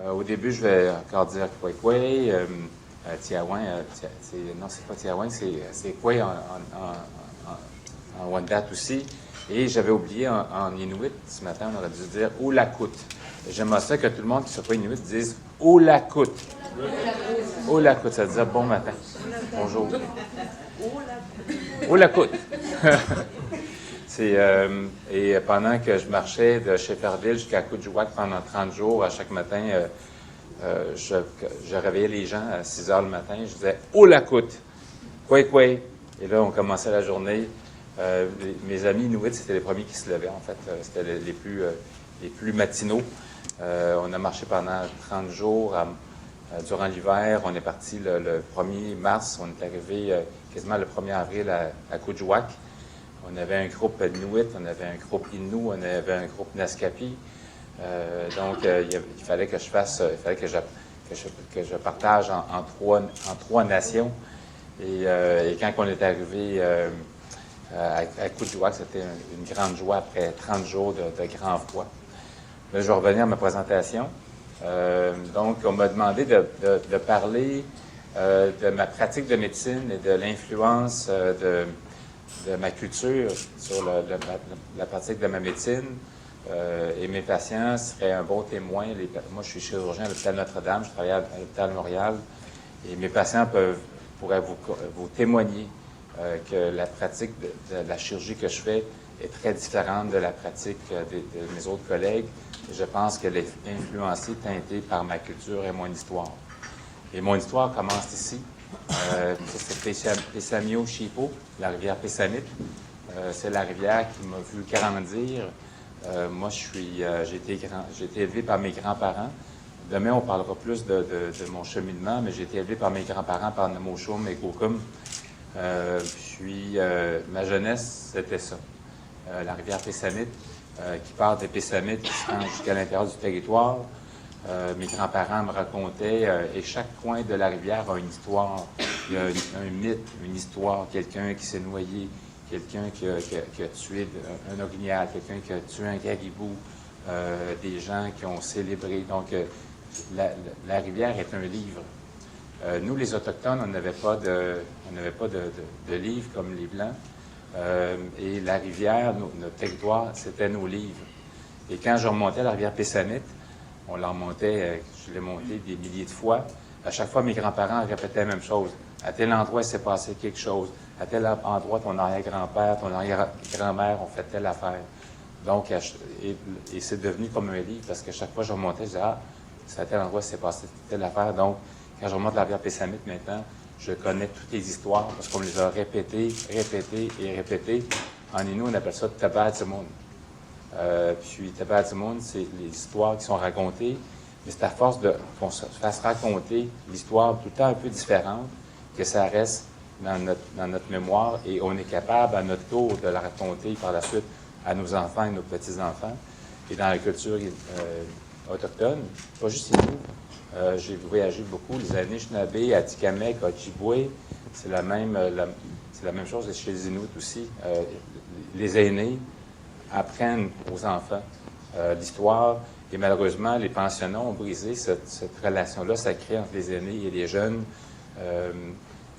Au début, je vais encore dire Kwekwe, Tiawan, non, c'est pas Tiawan, c'est Kwe en Wendat aussi. Et j'avais oublié en Inuit, ce matin, on aurait dû dire Oulakut. J'aimerais ça que tout le monde qui ne soit pas Inuit dise Oulakut. Oulakut, ça veut dire bon matin. Bonjour. Oulakut. Et pendant que je marchais de Shefferville jusqu'à Coudjouac pendant 30 jours, à chaque matin, je réveillais les gens à 6 heures le matin. Je disais « Oulakut! Kwekwe! » Et là, on commençait la journée. Mes amis Inuits, c'était les premiers qui se levaient, en fait. C'était les plus matinaux. On a marché pendant 30 jours. Durant l'hiver, on est parti le 1er mars. On est arrivé quasiment le 1er avril à Coudjouac. On avait un groupe Inuit, on avait un groupe Innu, on avait un groupe Naskapi. Donc, il fallait que je fasse, il fallait que je partage en trois nations. Et quand on est arrivé à Coudjouac, c'était une grande joie après 30 jours de grand froid. Là, je vais revenir à ma présentation. Donc, on m'a demandé de parler de ma pratique de médecine et de l'influence de ma culture sur la pratique de ma médecine. Et mes patients seraient un bon témoin. Moi, je suis chirurgien à l'hôpital Notre-Dame, je travaille à l'hôpital Montréal. Et mes patients pourraient vous témoigner que la pratique de la chirurgie que je fais est très différente de la pratique de mes autres collègues. Et je pense qu'elle est influencée, teintée par ma culture et mon histoire. Et mon histoire commence ici. C'est Pessamio Chipo, la rivière Pessamit. C'est la rivière qui m'a vu grandir. Moi, j'ai été élevé par mes grands-parents. Demain, on parlera plus de mon cheminement, mais j'ai été élevé par mes grands-parents, par Namoshum et Gokum. Ma jeunesse, c'était ça. La rivière Pessamit, qui part des Pessamites, qui se rend jusqu'à l'intérieur du territoire. Mes grands-parents me racontaient, et chaque coin de la rivière a une histoire. Il y a un mythe, une histoire, quelqu'un qui s'est noyé, quelqu'un qui a tué un orignal, quelqu'un qui a tué un caribou, des gens qui ont célébré. Donc, la rivière est un livre. Nous, les Autochtones, on n'avait pas de livres comme les Blancs. Et la rivière, notre territoire, c'était nos livres. Et quand je remontais la rivière Pessamit, on la remontait, je l'ai montée des milliers de fois. À chaque fois, mes grands-parents répétaient la même chose. À tel endroit, il s'est passé quelque chose. À tel endroit, ton arrière-grand-père, ton arrière-grand-mère ont fait telle affaire. Donc, et c'est devenu comme un livre, parce qu'à chaque fois que je remontais, je disais, c'est à tel endroit, il s'est passé telle affaire. Donc, quand je remonte la rivière Pessamit maintenant, je connais toutes les histoires, parce qu'on les a répétées. En Innu, on appelle ça Tabat Timoun. Puis Tabat Timoun, c'est les histoires qui sont racontées, mais c'est à force qu'on se fasse raconter l'histoire tout le temps un peu différente, que ça reste dans notre mémoire et on est capable à notre tour de la raconter par la suite à nos enfants et nos petits-enfants. Et dans la culture autochtone, pas juste Innu, j'ai voyagé beaucoup, les Anishinaabe, Atikamekw, Ojibwe, c'est la même chose chez les Inuits aussi. Les aînés apprennent aux enfants l'histoire et malheureusement, les pensionnats ont brisé cette relation-là, ça crée entre les aînés et les jeunes.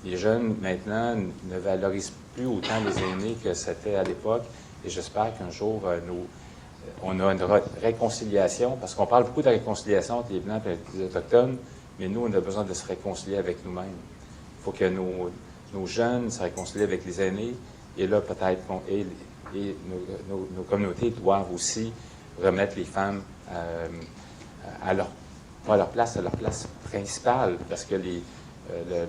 Les jeunes, maintenant, ne valorisent plus autant les aînés que c'était à l'époque. Et j'espère qu'un jour, on a une réconciliation, parce qu'on parle beaucoup de réconciliation entre les Blancs et les Autochtones, mais nous, on a besoin de se réconcilier avec nous-mêmes. Il faut que nos jeunes se réconcilient avec les aînés, et là, peut-être nos communautés doivent aussi remettre les femmes à leur place principale, parce que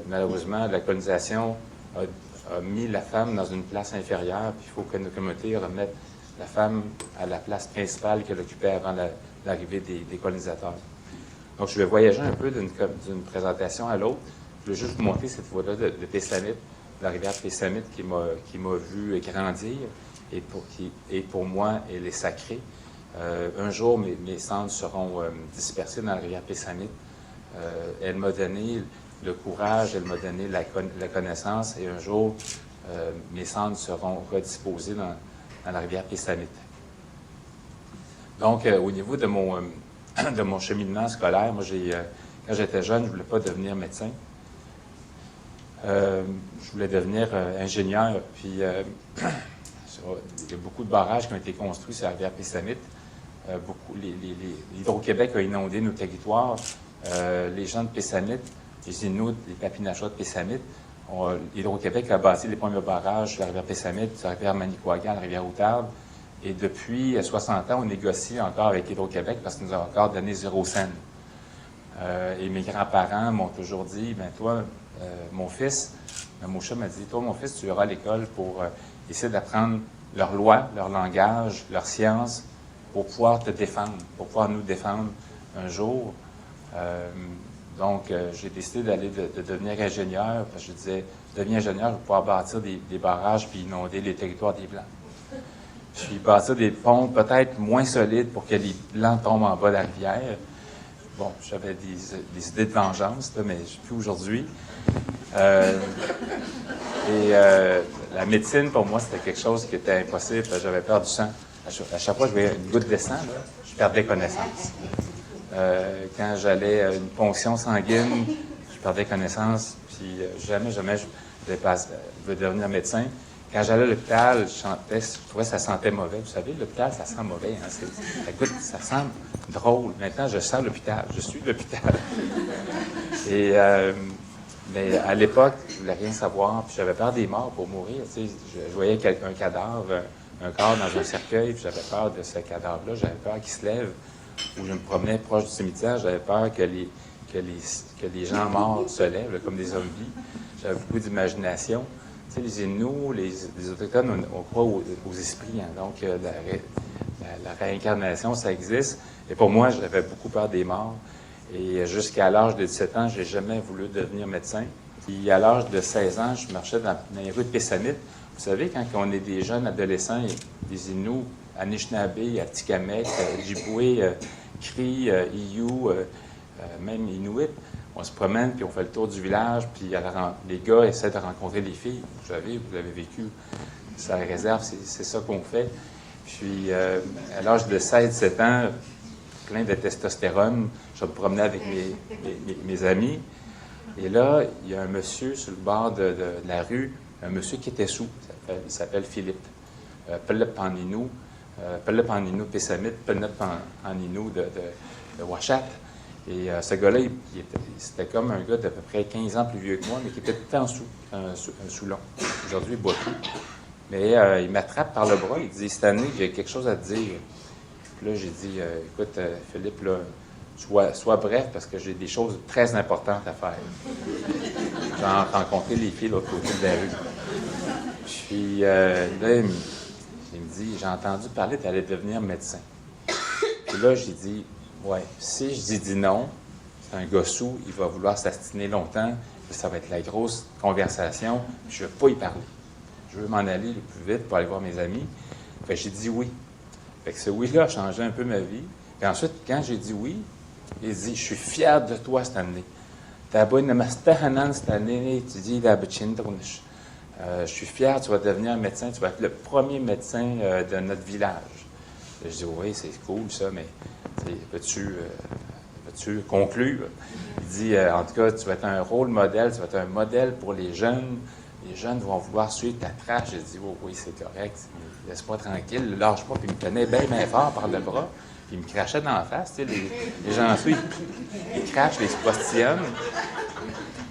malheureusement, la colonisation a mis la femme dans une place inférieure, puis il faut que nos communautés remettent la femme à la place principale qu'elle occupait avant l'arrivée des colonisateurs. Donc, je vais voyager un peu d'une présentation à l'autre. Je vais juste vous montrer cette fois-là de Pessamit, la rivière Pessamit qui m'a vu grandir, et pour moi, elle est sacrée. Un jour, mes cendres seront dispersées dans la rivière Pessamit. Elle m'a donné le courage, elle m'a donné la connaissance, et un jour, mes cendres seront redisposées dans la rivière Pessamit. Donc, au niveau de de mon cheminement scolaire. Moi, quand j'étais jeune, je ne voulais pas devenir médecin. Je voulais devenir ingénieur. Puis, il y a beaucoup de barrages qui ont été construits sur la rivière Pessamit. L'Hydro-Québec a inondé nos territoires. Les gens de Pessamit, les Inuits, les Papinachois de Pessamit, l'Hydro-Québec a bâti les premiers barrages sur la rivière Pessamit, sur la rivière Manicouagan, la rivière Outarde. Et depuis 60 ans, on négocie encore avec Hydro-Québec parce qu'ils nous ont encore donné 0 cent. Et mes grands-parents m'ont toujours dit, ben toi, mon fils, Moshe m'a dit, toi, mon fils, tu iras à l'école pour essayer d'apprendre leur loi, leur langage, leur science, pour pouvoir te défendre, pour pouvoir nous défendre un jour. Donc, j'ai décidé de devenir ingénieur, parce que je disais, je deviens ingénieur pour pouvoir bâtir des barrages puis inonder les territoires des Blancs. Puis bâtir des ponts peut-être moins solides pour que les Blancs tombent en bas de la rivière. Bon, j'avais des idées de vengeance, là, mais plus aujourd'hui. La médecine, pour moi, c'était quelque chose qui était impossible. J'avais peur du sang. À chaque fois que je voyais une goutte de sang, là, je perdais connaissance. Quand j'allais à une ponction sanguine, je perdais connaissance. Puis jamais je veux devenir médecin. Quand j'allais à l'hôpital, je trouvais que ça sentait mauvais. Vous savez, l'hôpital, ça sent mauvais. Hein? Ça sent drôle. Maintenant, je sens l'hôpital. Je suis l'hôpital. Mais à l'époque, je ne voulais rien savoir. Puis j'avais peur des morts pour mourir. Tu sais, je voyais un cadavre, un corps dans un cercueil, puis j'avais peur de ce cadavre-là. J'avais peur qu'il se lève. Où je me promenais proche du cimetière, j'avais peur que les gens morts se lèvent, là, comme des zombies. J'avais beaucoup d'imagination. Tu sais, les Inuits, les Autochtones, on croit aux esprits. Hein, donc, la réincarnation, ça existe. Et pour moi, j'avais beaucoup peur des morts. Et jusqu'à l'âge de 17 ans, je n'ai jamais voulu devenir médecin. Puis à l'âge de 16 ans, je marchais dans les rues de Pessamit. Vous savez, quand on est des jeunes adolescents, des Inuits, Anishinaabe, Atikamekw, Ojibwe, Cri, Iyu, même Inuit, on se promène, puis on fait le tour du village, puis les gars essaient de rencontrer les filles. Vous l'avez vécu, ça réserve, c'est ça qu'on fait. Puis, à l'âge de 16-17 ans, plein de testostérone, je me promenais avec mes amis. Et là, il y a un monsieur sur le bord de la rue, un monsieur qui était sous, il s'appelle Philippe. Pelep en Inou, Pelep en Inou Pessamit, Pelep en Inou de Ouachat. Et ce gars-là, c'était comme un gars d'à peu près 15 ans plus vieux que moi, mais qui était tout le temps un sous-long. Aujourd'hui, il boit tout. Mais il m'attrape par le bras, il dit, cette année, j'ai quelque chose à te dire. Puis là, j'ai dit, écoute, Philippe, là, sois bref, parce que j'ai des choses très importantes à faire. Genre, rencontrer les filles de l'autre côté de la rue. Puis là, il me dit, j'ai entendu parler, tu allais devenir médecin. Puis là, j'ai dit, ouais, si je dis non, c'est un gars sous, il va vouloir s'astiner longtemps, puis ça va être la grosse conversation, puis je ne veux pas y parler. Je veux m'en aller le plus vite pour aller voir mes amis. Fait que j'ai dit oui. Fait que ce oui-là a changé un peu ma vie. Puis ensuite, quand j'ai dit oui, il dit, je suis fier de toi cette année. Cette année, tu dis, je suis fier, tu vas devenir médecin, tu vas être le premier médecin de notre village. Je dis, oui, c'est cool ça, mais peux-tu conclure? Il dit, en tout cas, tu vas être un rôle modèle, tu vas être un modèle pour les jeunes. Les jeunes vont vouloir suivre ta trace. J'ai dit, oh, oui, c'est correct, laisse-moi tranquille, lâche pas. Puis il me tenait bien fort par le bras, puis il me crachait dans la face. Tu sais, les gens en dessous, ils crachent, ils se postillonnent.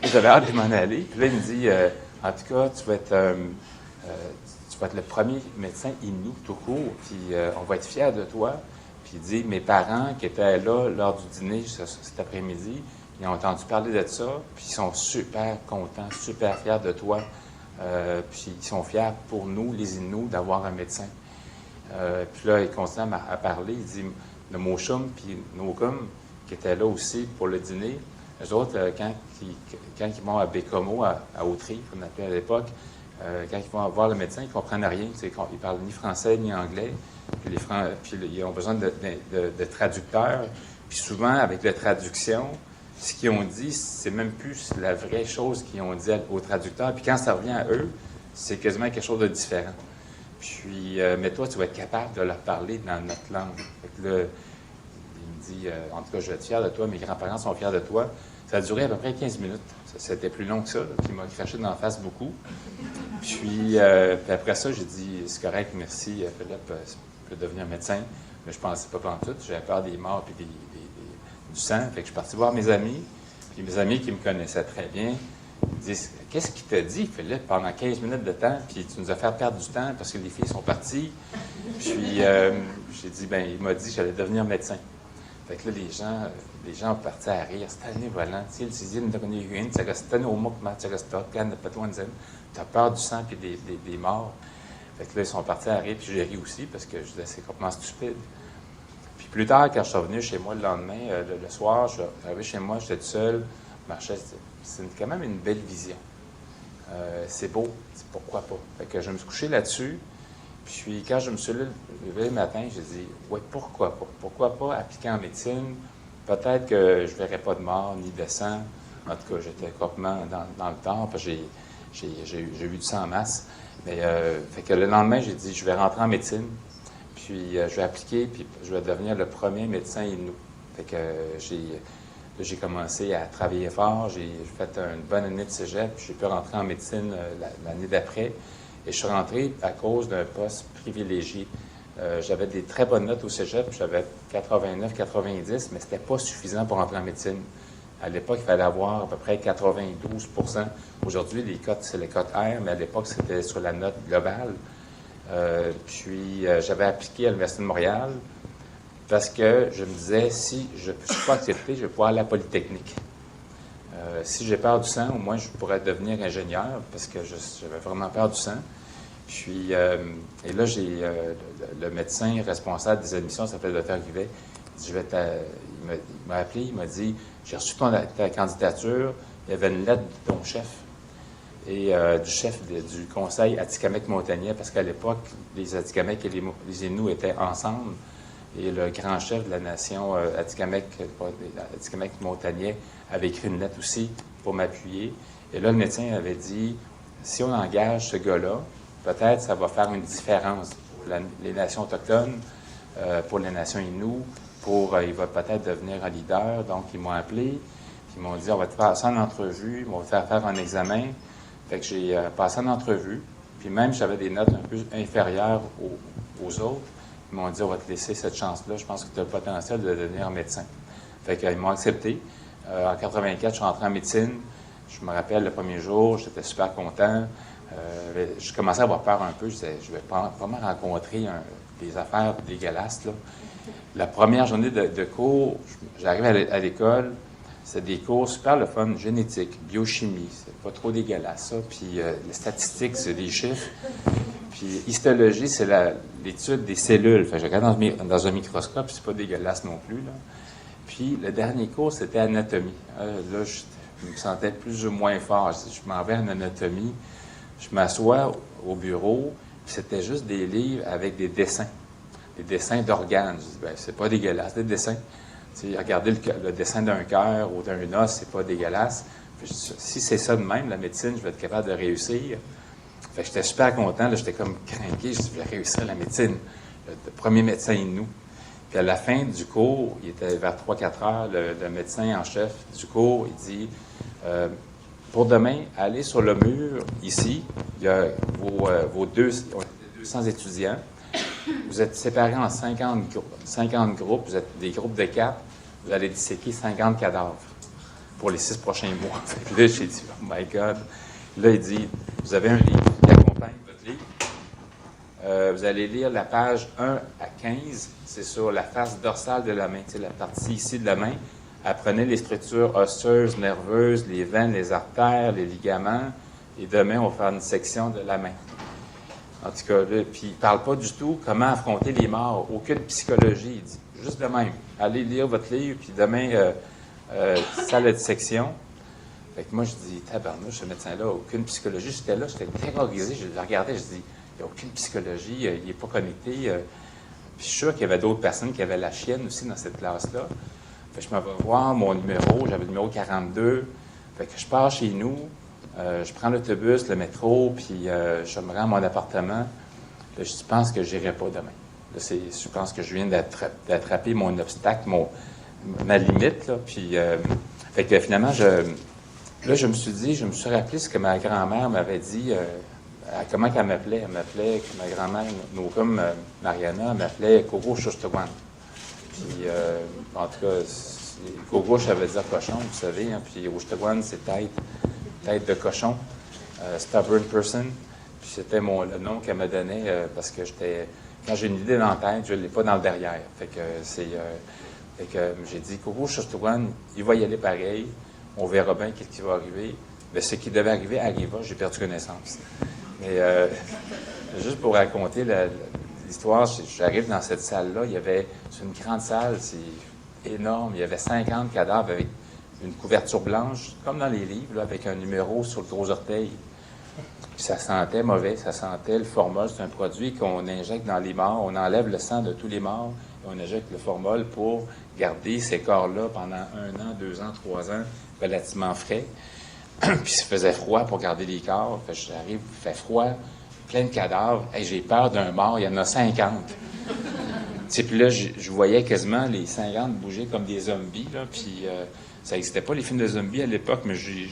J'avais hâte de m'en aller. Puis là, il me dit, en tout cas, tu vas être le premier médecin Inou tout court, puis on va être fiers de toi. Puis il dit, mes parents qui étaient là lors du dîner cet après-midi, ils ont entendu parler de ça, puis ils sont super contents, super fiers de toi. Puis ils sont fiers pour nous, les Inuits, d'avoir un médecin. Puis là, il continue à parler. Il dit, le Moshum puis Nokum, qui étaient là aussi pour le dîner, eux autres, quand ils vont à Bécomo, à Autry, qu'on appelait à l'époque, quand ils vont voir le médecin, ils ne comprennent rien. Ils ne parlent ni français ni anglais. Puis ils ont besoin de traducteurs. Puis souvent, avec la traduction, ce qu'ils ont dit, c'est même plus la vraie chose qu'ils ont dit aux traducteurs. Puis quand ça revient à eux, c'est quasiment quelque chose de différent. Puis, mais toi, tu vas être capable de leur parler dans notre langue. Fait que là, il me dit, en tout cas, je vais être fier de toi, mes grands-parents sont fiers de toi. Ça a duré à peu près 15 minutes. C'était plus long que ça, puis il m'a craché dans la face beaucoup. Puis après ça, j'ai dit, c'est correct, merci, Philippe, je peux devenir médecin. Mais je pensais pas en tout. J'avais peur des morts et du sang. Fait que je suis parti voir mes amis. Puis mes amis qui me connaissaient très bien me disent, qu'est-ce qu'il t'a dit, Philippe, pendant 15 minutes de temps? Puis tu nous as fait perdre du temps parce que les filles sont parties. Puis j'ai dit, il m'a dit que j'allais devenir médecin. Fait que là, les gens ont parti à rire. Cette année, voilà. Tu sais, le sixième de une, ça reste au mot que tu restes plein de patoines. Tu as peur du sang et des morts. Fait que là, ils sont partis à rire, puis j'ai ri aussi parce que je disais, c'est complètement stupide. Puis plus tard, quand je suis revenu chez moi le lendemain, le soir, je suis arrivé chez moi, j'étais tout seul, je marchais, c'est quand même une belle vision. C'est beau, pourquoi pas. Fait que je me suis couché là-dessus. Puis quand je me suis levé le matin, j'ai dit, oui, pourquoi pas? Pourquoi pas appliquer en médecine? Peut-être que je ne verrais pas de mort ni de sang. En tout cas, j'étais complètement dans le temps, parce que j'ai eu du sang en masse. Mais fait que le lendemain, j'ai dit, je vais rentrer en médecine, puis je vais appliquer, puis je vais devenir le premier médecin Innu. Fait que j'ai commencé à travailler fort, j'ai fait une bonne année de cégep, puis j'ai pu rentrer en médecine l'année d'après. Et je suis rentré à cause d'un poste privilégié. J'avais des très bonnes notes au cégep, j'avais 89, 90, mais c'était pas suffisant pour entrer en médecine. À l'époque, il fallait avoir à peu près 92 %. Aujourd'hui, les cotes, c'est les cotes R, mais à l'époque, c'était sur la note globale. Puis, j'avais appliqué à l'Université de Montréal parce que je me disais, si je ne suis pas accepté, je vais pouvoir aller à la Polytechnique. Si j'ai peur du sang, au moins, je pourrais devenir ingénieur parce que j'avais vraiment peur du sang. Puis, et là, j'ai le médecin responsable des admissions, s'appelle le Dr. Rivet. Il m'a appelé, il m'a dit, j'ai reçu ta candidature, il y avait une lettre de ton chef et du chef du conseil Atikamekw-Montagnais, parce qu'à l'époque, les Atikamekw et les Inuits étaient ensemble, et le grand chef de la nation Atikamekw-Montagnais avait écrit une lettre aussi pour m'appuyer. Et là, le médecin avait dit, si on engage ce gars-là, peut-être ça va faire une différence pour les nations autochtones, pour les nations Inuits, il va peut-être devenir un leader. Donc, ils m'ont appelé, puis ils m'ont dit, on va te passer en entrevue, on va te faire un examen. Fait que j'ai passé en entrevue, puis même j'avais des notes un peu inférieures aux autres. Ils m'ont dit, on va te laisser cette chance-là, je pense que tu as le potentiel de devenir médecin. Fait qu'ils m'ont accepté. En 84, je suis rentré en médecine. Je me rappelle, le premier jour, j'étais super content. Je commençais à avoir peur un peu. Je disais, je vais pas mal rencontrer des affaires dégueulasses, là. La première journée de cours, j'arrive à l'école, c'est des cours super le fun, génétique, biochimie, c'est pas trop dégueulasse, ça. Puis les statistiques, c'est des chiffres. Puis histologie, c'est l'étude des cellules. Fait que je regarde dans un microscope, c'est pas dégueulasse non plus, là. Puis le dernier cours, c'était anatomie. Là, je me sentais plus ou moins fort. Je m'en vais en anatomie. Je m'assois au bureau, puis c'était juste des livres avec des dessins d'organes. Je dis, c'est pas dégueulasse, des dessins. Tu sais, regarder le dessin d'un cœur ou d'un os, c'est pas dégueulasse. Puis, si c'est ça de même, la médecine, je vais être capable de réussir. Fait que j'étais super content, là, j'étais comme craqué, je dis, je vais réussir la médecine. Le premier médecin Innu. Puis à la fin du cours, il était vers 3-4 heures, le médecin en chef du cours, il dit, pour demain, allez sur le mur, ici, il y a vos 200 étudiants. Vous êtes séparés en 50 groupes, vous êtes des groupes de 4, vous allez disséquer 50 cadavres pour les 6 prochains mois. Puis là, j'ai dit, oh my God. Là, il dit, vous avez un livre qui accompagne votre livre. Vous allez lire la page 1 à 15, c'est sur la face dorsale de la main, c'est la partie ici de la main. Apprenez les structures osseuses, nerveuses, les veines, les artères, les ligaments, et demain, on va faire une section de la main. En tout cas, là, puis il ne parle pas du tout comment affronter les morts, aucune psychologie. Il dit juste de même, allez lire votre livre, puis demain, salle de dissection. Fait que moi, je dis, tabarnouche, ce médecin-là, aucune psychologie. J'étais là, j'étais terrorisé, je le regardais, je dis, il n'y a aucune psychologie, il n'est pas connecté. Puis je suis sûr qu'il y avait d'autres personnes qui avaient la chienne aussi dans cette classe-là. Fait que je m'en vais voir mon numéro, j'avais le numéro 42. Fait que je pars chez nous. Je prends l'autobus, le métro, puis je me rends à mon appartement. Là, je pense que je n'irai pas demain. Là, je pense que je viens d'attraper mon obstacle, ma limite, là. Puis, fait que finalement, je me suis rappelé ce que ma grand-mère m'avait dit, comment qu'elle m'appelait. Elle m'appelait, ma grand-mère, comme Mariana, elle m'appelait Coco Chouchtowan. Puis, en tout cas, Coco, ça veut dire cochon, vous savez, hein, puis Chouchtowan, c'est tête de cochon, stubborn person. Puis c'était le nom qu'elle me donnait parce que quand j'ai une idée dans la tête, je ne l'ai pas dans le derrière. Fait que j'ai dit, Coco Chouchtowan, il va y aller pareil. On verra bien ce qui va arriver. Mais ce qui devait arriver arriva, j'ai perdu connaissance. Mais juste pour raconter l'histoire, j'arrive dans cette salle-là, c'est une grande salle, c'est énorme, il y avait 50 cadavres avec une couverture blanche, comme dans les livres, là, avec un numéro sur le gros orteil. Puis ça sentait mauvais, ça sentait le formol, c'est un produit qu'on injecte dans les morts, on enlève le sang de tous les morts, et on injecte le formol pour garder ces corps-là pendant 1 an, 2 ans, 3 ans, relativement frais. Puis ça faisait froid pour garder les corps. Fait que j'arrive, il fait froid, plein de cadavres. Hey, j'ai peur d'un mort, il y en a 50. Puis là, je voyais quasiment les 50 bouger comme des zombies. Là, puis ça n'existait pas, les films de zombies à l'époque, mais je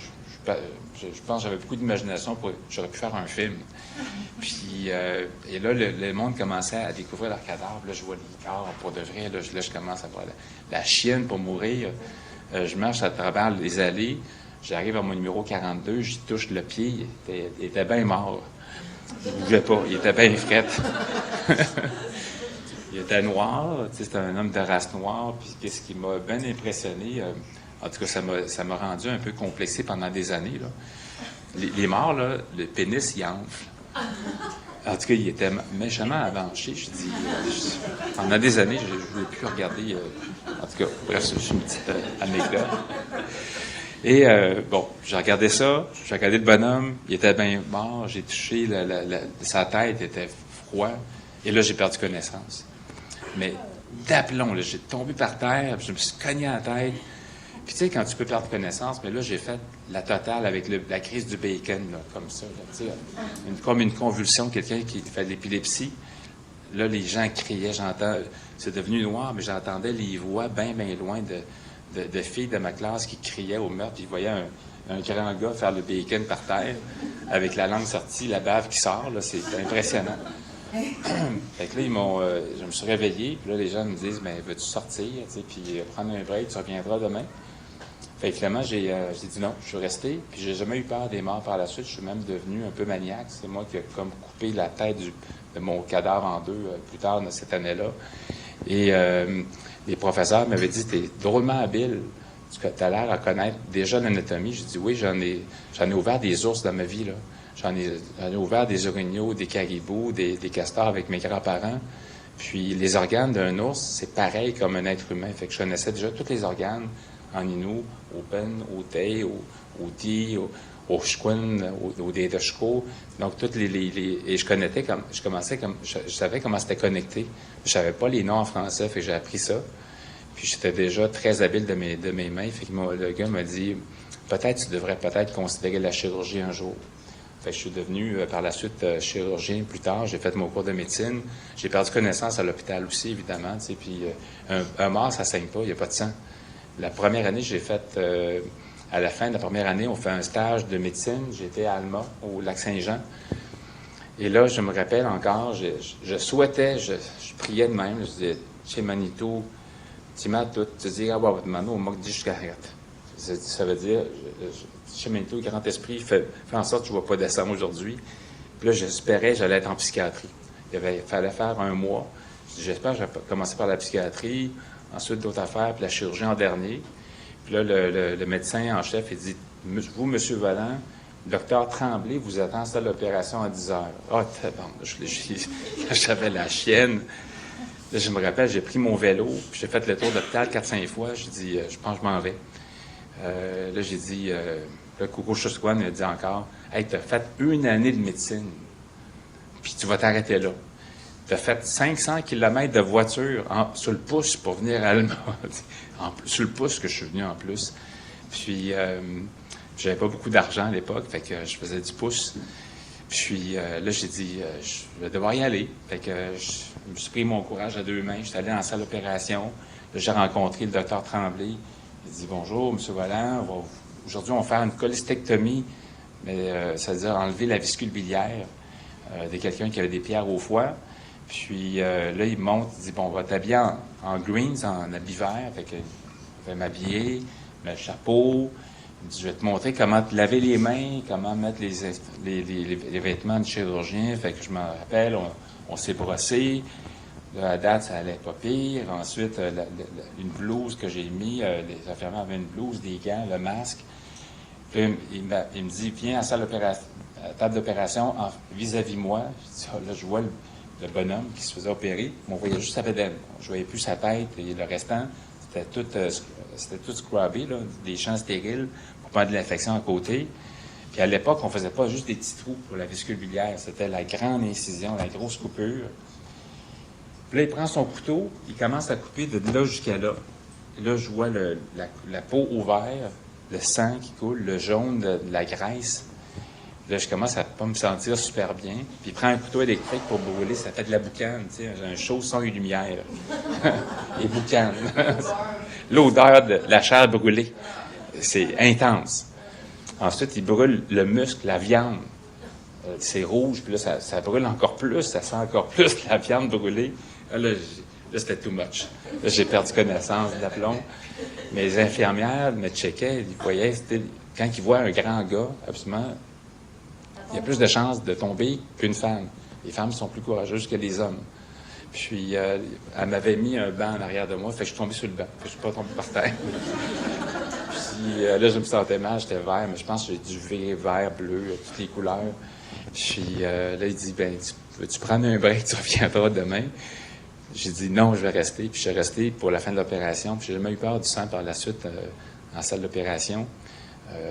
pense que j'avais beaucoup d'imagination j'aurais pu faire un film. Puis, et là, le monde commençait à découvrir leurs cadavres. Là, je vois les corps pour de vrai. Là, je commence à voir la chienne pour mourir. Je marche à travers les allées. J'arrive à mon numéro 42, j'y touche le pied, il était bien mort. Il ne bougeait pas, il était bien fret. Il était noir, c'était un homme de race noire, puis qu'est-ce qui m'a bien impressionné, en tout cas, ça m'a rendu un peu complexé pendant des années, là. Les morts, là, le pénis, il enfle. En tout cas, il était méchamment avanché, je dis. Pendant des années, je ne voulais plus regarder. En tout cas, bref, c'est une petite anecdote. Et bon, j'ai regardé ça, j'ai regardé le bonhomme, il était bien mort, j'ai touché, sa tête était froid, et là, j'ai perdu connaissance. Mais d'aplomb, là, j'ai tombé par terre, puis je me suis cogné à la tête. Puis tu sais, quand tu peux perdre connaissance, mais là, j'ai fait la totale avec la crise du bacon, là, comme ça, là, tu sais, comme une convulsion, quelqu'un qui fait de l'épilepsie. Là, les gens criaient, c'est devenu noir, mais j'entendais les voix bien loin de filles de ma classe qui criaient au meurtre, puis ils voyaient un grand gars faire le bacon par terre, avec la langue sortie, la bave qui sort, là, c'est impressionnant. Fait que là, je me suis réveillé, puis là, les gens me disent, mais veux-tu sortir, tu sais, puis prendre un break, tu reviendras demain. Fait que finalement, j'ai dit non, je suis resté, puis j'ai jamais eu peur des morts par la suite, je suis même devenu un peu maniaque, c'est moi qui ai comme coupé la tête de mon cadavre en deux plus tard dans cette année-là. Et les professeurs m'avaient dit, t'es drôlement habile, tu as l'air à connaître déjà l'anatomie. J'ai dit oui, j'en ai ouvert des ours dans ma vie, là. J'en ai ouvert des orignaux, des caribous, des castors avec mes grands-parents. Puis les organes d'un ours, c'est pareil comme un être humain. Fait que je connaissais déjà tous les organes en Innu, au Ben, au Tei, au Di, au Shquin, au Dedeshko. Donc, toutes et je savais comment c'était connecté. Je savais pas les noms en français, fait que j'ai appris ça. Puis j'étais déjà très habile de mes mains. Fait que le gars m'a dit, tu devrais considérer la chirurgie un jour. Fait que je suis devenu, par la suite, chirurgien plus tard. J'ai fait mon cours de médecine. J'ai perdu connaissance à l'hôpital aussi, évidemment. Tu sais, puis un mort, ça saigne pas, il n'y a pas de sang. La première année, j'ai fait... à la fin de la première année, on fait un stage de médecine. J'étais à Alma, au Lac-Saint-Jean. Et là, je me rappelle encore, je souhaitais, je priais de même. Je disais, chez Manitou, tu m'as tout. Tu dis, ah, bah, Mano, moi, dis, je arrête. Ça veut dire, chez Manitou, le grand esprit fait en sorte que je ne vais pas descendre aujourd'hui. Puis là, j'espérais, j'allais être en psychiatrie. Il fallait faire 1 mois. J'espère que je vais commencer par la psychiatrie, ensuite d'autres affaires, puis la chirurgie en dernier. Puis là, le médecin en chef, il dit, vous, M. Valland, le docteur Tremblay vous attend à l'opération à 10 heures. Ah, bon, j'avais la chienne. Là, je me rappelle, j'ai pris mon vélo, puis j'ai fait le tour de l'hôpital 4-5 fois. J'ai dit, je pense que je m'en vais. Là, j'ai dit, le Coco Chouchtowan m'a dit encore, hey, tu as fait 1 année de médecine, puis tu vas t'arrêter là. Tu as fait 500 km de voiture sur le pouce pour venir à Alma. Sur le pouce que je suis venu en plus. Puis, j'avais pas beaucoup d'argent à l'époque, fait que je faisais du pouce. Puis là, j'ai dit, je vais devoir y aller. Fait que je me suis pris mon courage à 2 mains. J'étais allé en salle d'opération. Là, j'ai rencontré le docteur Tremblay. Il dit « Bonjour, M. Volland, aujourd'hui, on va faire une cholestectomie, mais ça veut dire enlever la vesicule biliaire de quelqu'un qui avait des pierres au foie. » Puis là, il monte, il dit « Bon, on va t'habiller en greens, en habit vert. » Fait que je vais m'habiller, le chapeau. Il dit « Je vais te montrer comment te laver les mains, comment mettre les vêtements de chirurgien. » Fait que je me rappelle, on s'est brossé. Là, à date, ça allait pas pire. Ensuite, une blouse que j'ai mis, les infirmières avaient une blouse, des gants, le masque. Puis il me dit « Viens à la table d'opération vis-à-vis moi. » Je dis, là, je vois le bonhomme qui se faisait opérer. On voyait juste sa bedaine. Je voyais plus sa tête et le restant, c'était tout scrubbé, là, des champs stériles pour pas de l'infection à côté. Puis à l'époque, on faisait pas juste des petits trous pour la vesicule biliaire. C'était la grande incision, la grosse coupure. Puis là, il prend son couteau, il commence à couper de là jusqu'à là. Et là, je vois la peau ouverte, le sang qui coule, le jaune de la graisse. Là, je commence à pas me sentir super bien. Puis il prend un couteau électrique pour brûler, ça fait de la boucane, tu sais, un chaud son et lumière. Et boucane. L'odeur de la chair brûlée. C'est intense. Ensuite, il brûle le muscle, la viande. C'est rouge, puis là, ça brûle encore plus, ça sent encore plus la viande brûlée. Là, c'était too much. Là, j'ai perdu connaissance d'aplomb. Mes infirmières me checkaient, ils voyaient, quand ils voient un grand gars, absolument, il y a plus de chances de tomber qu'une femme. Les femmes sont plus courageuses que les hommes. Puis, elle m'avait mis un banc en arrière de moi, fait que je suis tombé sur le banc, fait que je suis pas tombé par terre. Puis, là, je me sentais mal, j'étais vert, mais je pense que j'ai du vert, bleu, toutes les couleurs. Puis, là, il dit, ben, veux-tu prendre un break, tu reviendras demain? J'ai dit, non, je vais rester. Puis, je suis resté pour la fin de l'opération. Puis, j'ai jamais eu peur du sang par la suite en salle d'opération.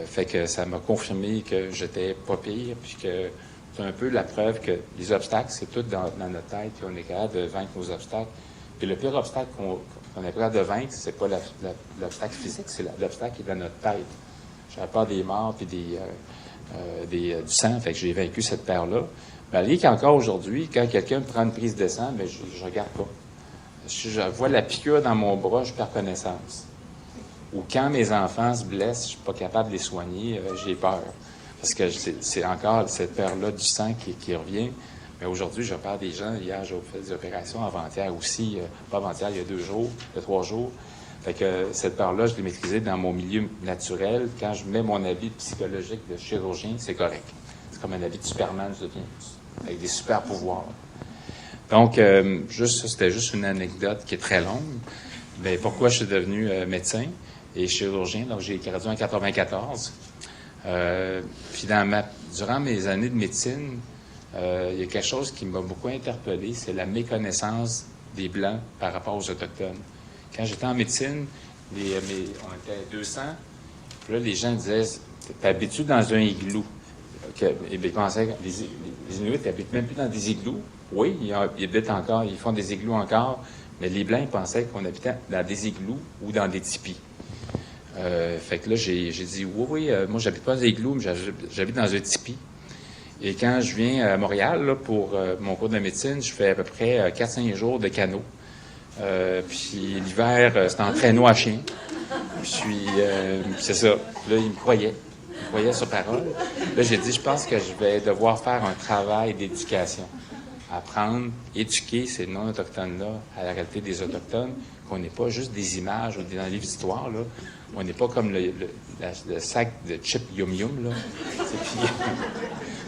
Fait que ça m'a confirmé que j'étais pas pire, puis que c'est un peu la preuve que les obstacles, c'est tout dans notre tête, puis on est capable de vaincre nos obstacles. Puis le pire obstacle qu'on est capable de vaincre, c'est pas l'obstacle physique, c'est l'obstacle qui est dans notre tête. J'avais peur des morts, puis du sang, fait que j'ai vaincu cette peur-là. Malgré qu'encore aujourd'hui, quand quelqu'un me prend une prise de sang, bien, je regarde pas. Si je vois la piqûre dans mon bras, je perds connaissance. Ou quand mes enfants se blessent, je suis pas capable de les soigner, j'ai peur. Parce que c'est encore cette peur-là du sang qui revient. Mais aujourd'hui, je perds des gens. Hier, j'ai fait des opérations, avant-hier aussi. Pas avant-hier, il y a 2 jours, il y a 3 jours. Fait que cette peur-là, je l'ai maîtrisée dans mon milieu naturel. Quand je mets mon habit psychologique de chirurgien, c'est correct. C'est comme un habit de Superman, je deviens, avec des super pouvoirs. Donc, c'était juste une anecdote qui est très longue. Mais pourquoi je suis devenu médecin et chirurgien? Donc, j'ai gradué en 94. Puis durant mes années de médecine, il y a quelque chose qui m'a beaucoup interpellé, c'est la méconnaissance des Blancs par rapport aux Autochtones. Quand j'étais en médecine, on était 200, puis là, les gens disaient « T'es habitué dans un igloo. » Et bien, ils pensaient que les Inuits n'habitent même plus dans des igloos. Oui, ils habitent encore, ils font des igloos encore, mais les Blancs, ils pensaient qu'on habitait dans des igloos ou dans des tipis. Fait que là, j'ai dit, oui, moi, j'habite pas dans un igloo, mais j'habite dans un tipi. Et quand je viens à Montréal, là, pour mon cours de médecine, je fais à peu près 4-5 jours de canot. Puis l'hiver, c'était en traîneau à chien. Puis, c'est ça. Là, il me croyait. Il me croyait sur parole. Là, j'ai dit, je pense que je vais devoir faire un travail d'éducation. Apprendre, éduquer ces non-autochtones-là à la réalité des Autochtones, qu'on n'est pas juste des images ou dans les livres d'histoire, là. On n'est pas comme le sac de Chip Yum Yum, là. Puis,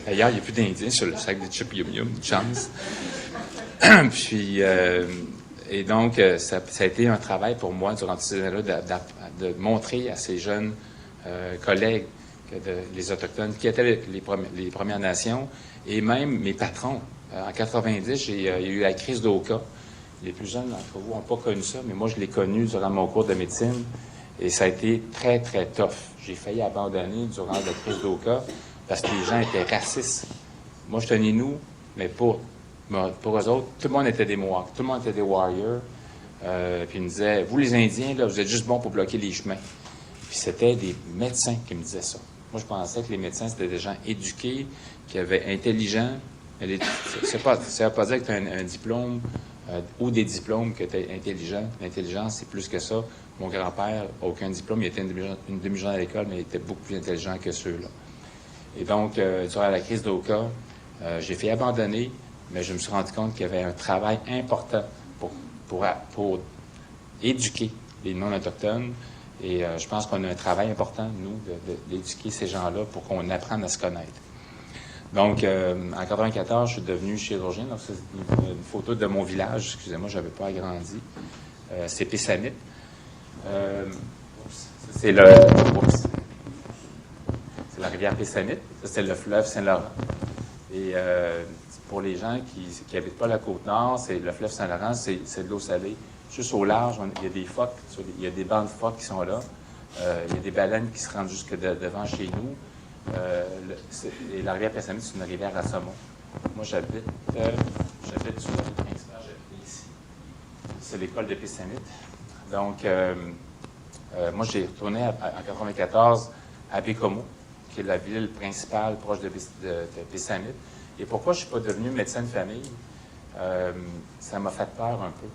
d'ailleurs, il n'y a plus d'Indiens sur le sac de Chip Yum Yum, une chance. Puis, et donc, ça a été un travail pour moi durant ces années-là de montrer à ces jeunes collègues, les Autochtones, qui étaient les Premières Nations, et même mes patrons. En 90, il y a eu la crise d'Oka. Les plus jeunes d'entre vous n'ont pas connu ça, mais moi, je l'ai connu durant mon cours de médecine. Et ça a été très, très tough. J'ai failli abandonner durant la crise d'Oka parce que les gens étaient racistes. Moi, je tenais nous, mais pour eux autres, tout le monde était des Mohawks, tout le monde était des warriors. Puis ils me disaient, vous les Indiens, là, vous êtes juste bons pour bloquer les chemins. Puis c'était des médecins qui me disaient ça. Moi, je pensais que les médecins, c'était des gens éduqués, qui avaient intelligents. Ça ne veut pas dire que tu as un diplôme ou des diplômes que tu es intelligent. L'intelligence, c'est plus que ça. Mon grand-père n'a aucun diplôme, il était une demi-journée à l'école, mais il était beaucoup plus intelligent que ceux-là. Et donc, durant la crise d'Oka, j'ai fait abandonner, mais je me suis rendu compte qu'il y avait un travail important pour éduquer les non-autochtones. Et je pense qu'on a un travail important, nous, d'éduquer ces gens-là pour qu'on apprenne à se connaître. Donc, en 1994, je suis devenu chirurgien. Donc, c'est une photo de mon village. Excusez-moi, je n'avais pas agrandi. C'est Pessamit. C'est la rivière Pessamit. Ça, c'est le fleuve Saint-Laurent. Et pour les gens qui n'habitent pas la Côte-Nord, c'est le fleuve Saint-Laurent, c'est de l'eau salée. Juste au large, il y a des phoques, il y a des bancs de phoques qui sont là. Il y a des baleines qui se rendent jusque devant chez nous. Et la rivière Pessamit, c'est une rivière à saumon. Moi, j'habite sur la rue principale, j'habite ici. C'est l'école de Pessamit. Donc, moi, j'ai retourné en 1994 à Baie-Comeau, qui est la ville principale proche de Pessamit. Et pourquoi je ne suis pas devenu médecin de famille? Ça m'a fait peur un peu,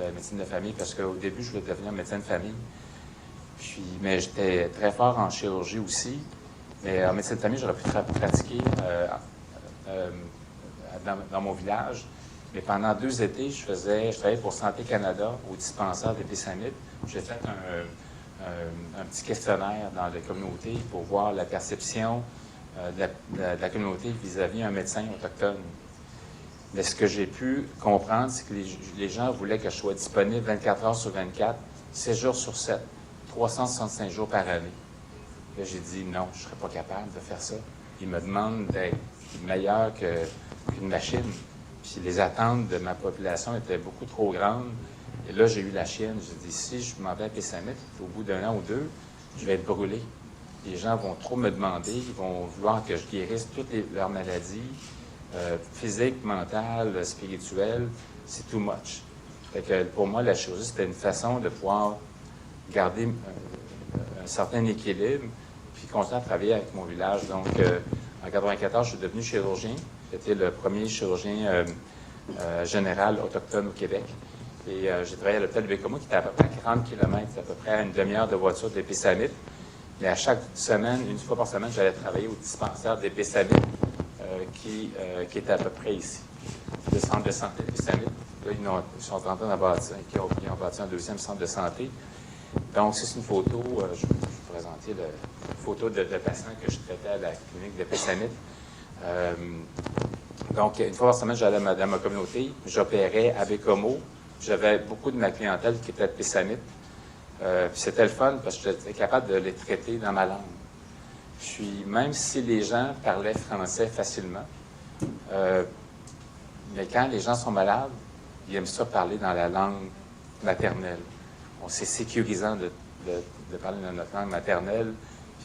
la médecine de famille, parce qu'au début, je voulais devenir médecin de famille. Mais j'étais très fort en chirurgie aussi. Mais en médecine de famille, j'aurais pu pratiquer dans mon village. Mais pendant 2 étés, je travaillais pour Santé Canada au dispensaire des Pessamit. J'ai fait un petit questionnaire dans la communauté pour voir la perception de la communauté vis-à-vis un médecin autochtone. Mais ce que j'ai pu comprendre, c'est que les gens voulaient que je sois disponible 24 heures sur 24, 7 jours sur 7, 365 jours par année. Là, j'ai dit non, je ne serais pas capable de faire ça. Ils me demandent d'être meilleur qu'une machine. Puis les attentes de ma population étaient beaucoup trop grandes. Et là, j'ai eu la chienne. J'ai dit, si je m'en vais à Pessamit, au bout d'1 an ou 2, je vais être brûlé. Les gens vont trop me demander, ils vont vouloir que je guérisse toutes leurs maladies, physiques, mentales, spirituelles. C'est too much. Fait que pour moi, la chirurgie, c'était une façon de pouvoir garder un certain équilibre, puis continuer à travailler avec mon village. Donc, en 1994, je suis devenu chirurgien. J'étais le premier chirurgien général autochtone au Québec. Et j'ai travaillé à l'hôpital de Baie-Comeau, qui était à peu près à 40 km, à peu près à une demi-heure de voiture des Pessamit. Mais à chaque semaine, une fois par semaine, j'allais travailler au dispensaire des Pessamit, qui était à peu près ici. Le centre de santé des Pessamit. Là, ils sont en train de bâtir, ils ont bâti un 2e centre de santé. Donc, c'est une photo, je vais vous présenter une photo de patients que je traitais à la clinique de Pessamit. Donc, une fois par semaine, j'allais dans ma communauté, j'opérais à Baie-Comeau. J'avais beaucoup de ma clientèle qui était de Pessamit. C'était le fun parce que j'étais capable de les traiter dans ma langue. Puis, même si les gens parlaient français facilement, mais quand les gens sont malades, ils aiment ça parler dans la langue maternelle. C'est sécurisant de parler dans notre langue maternelle.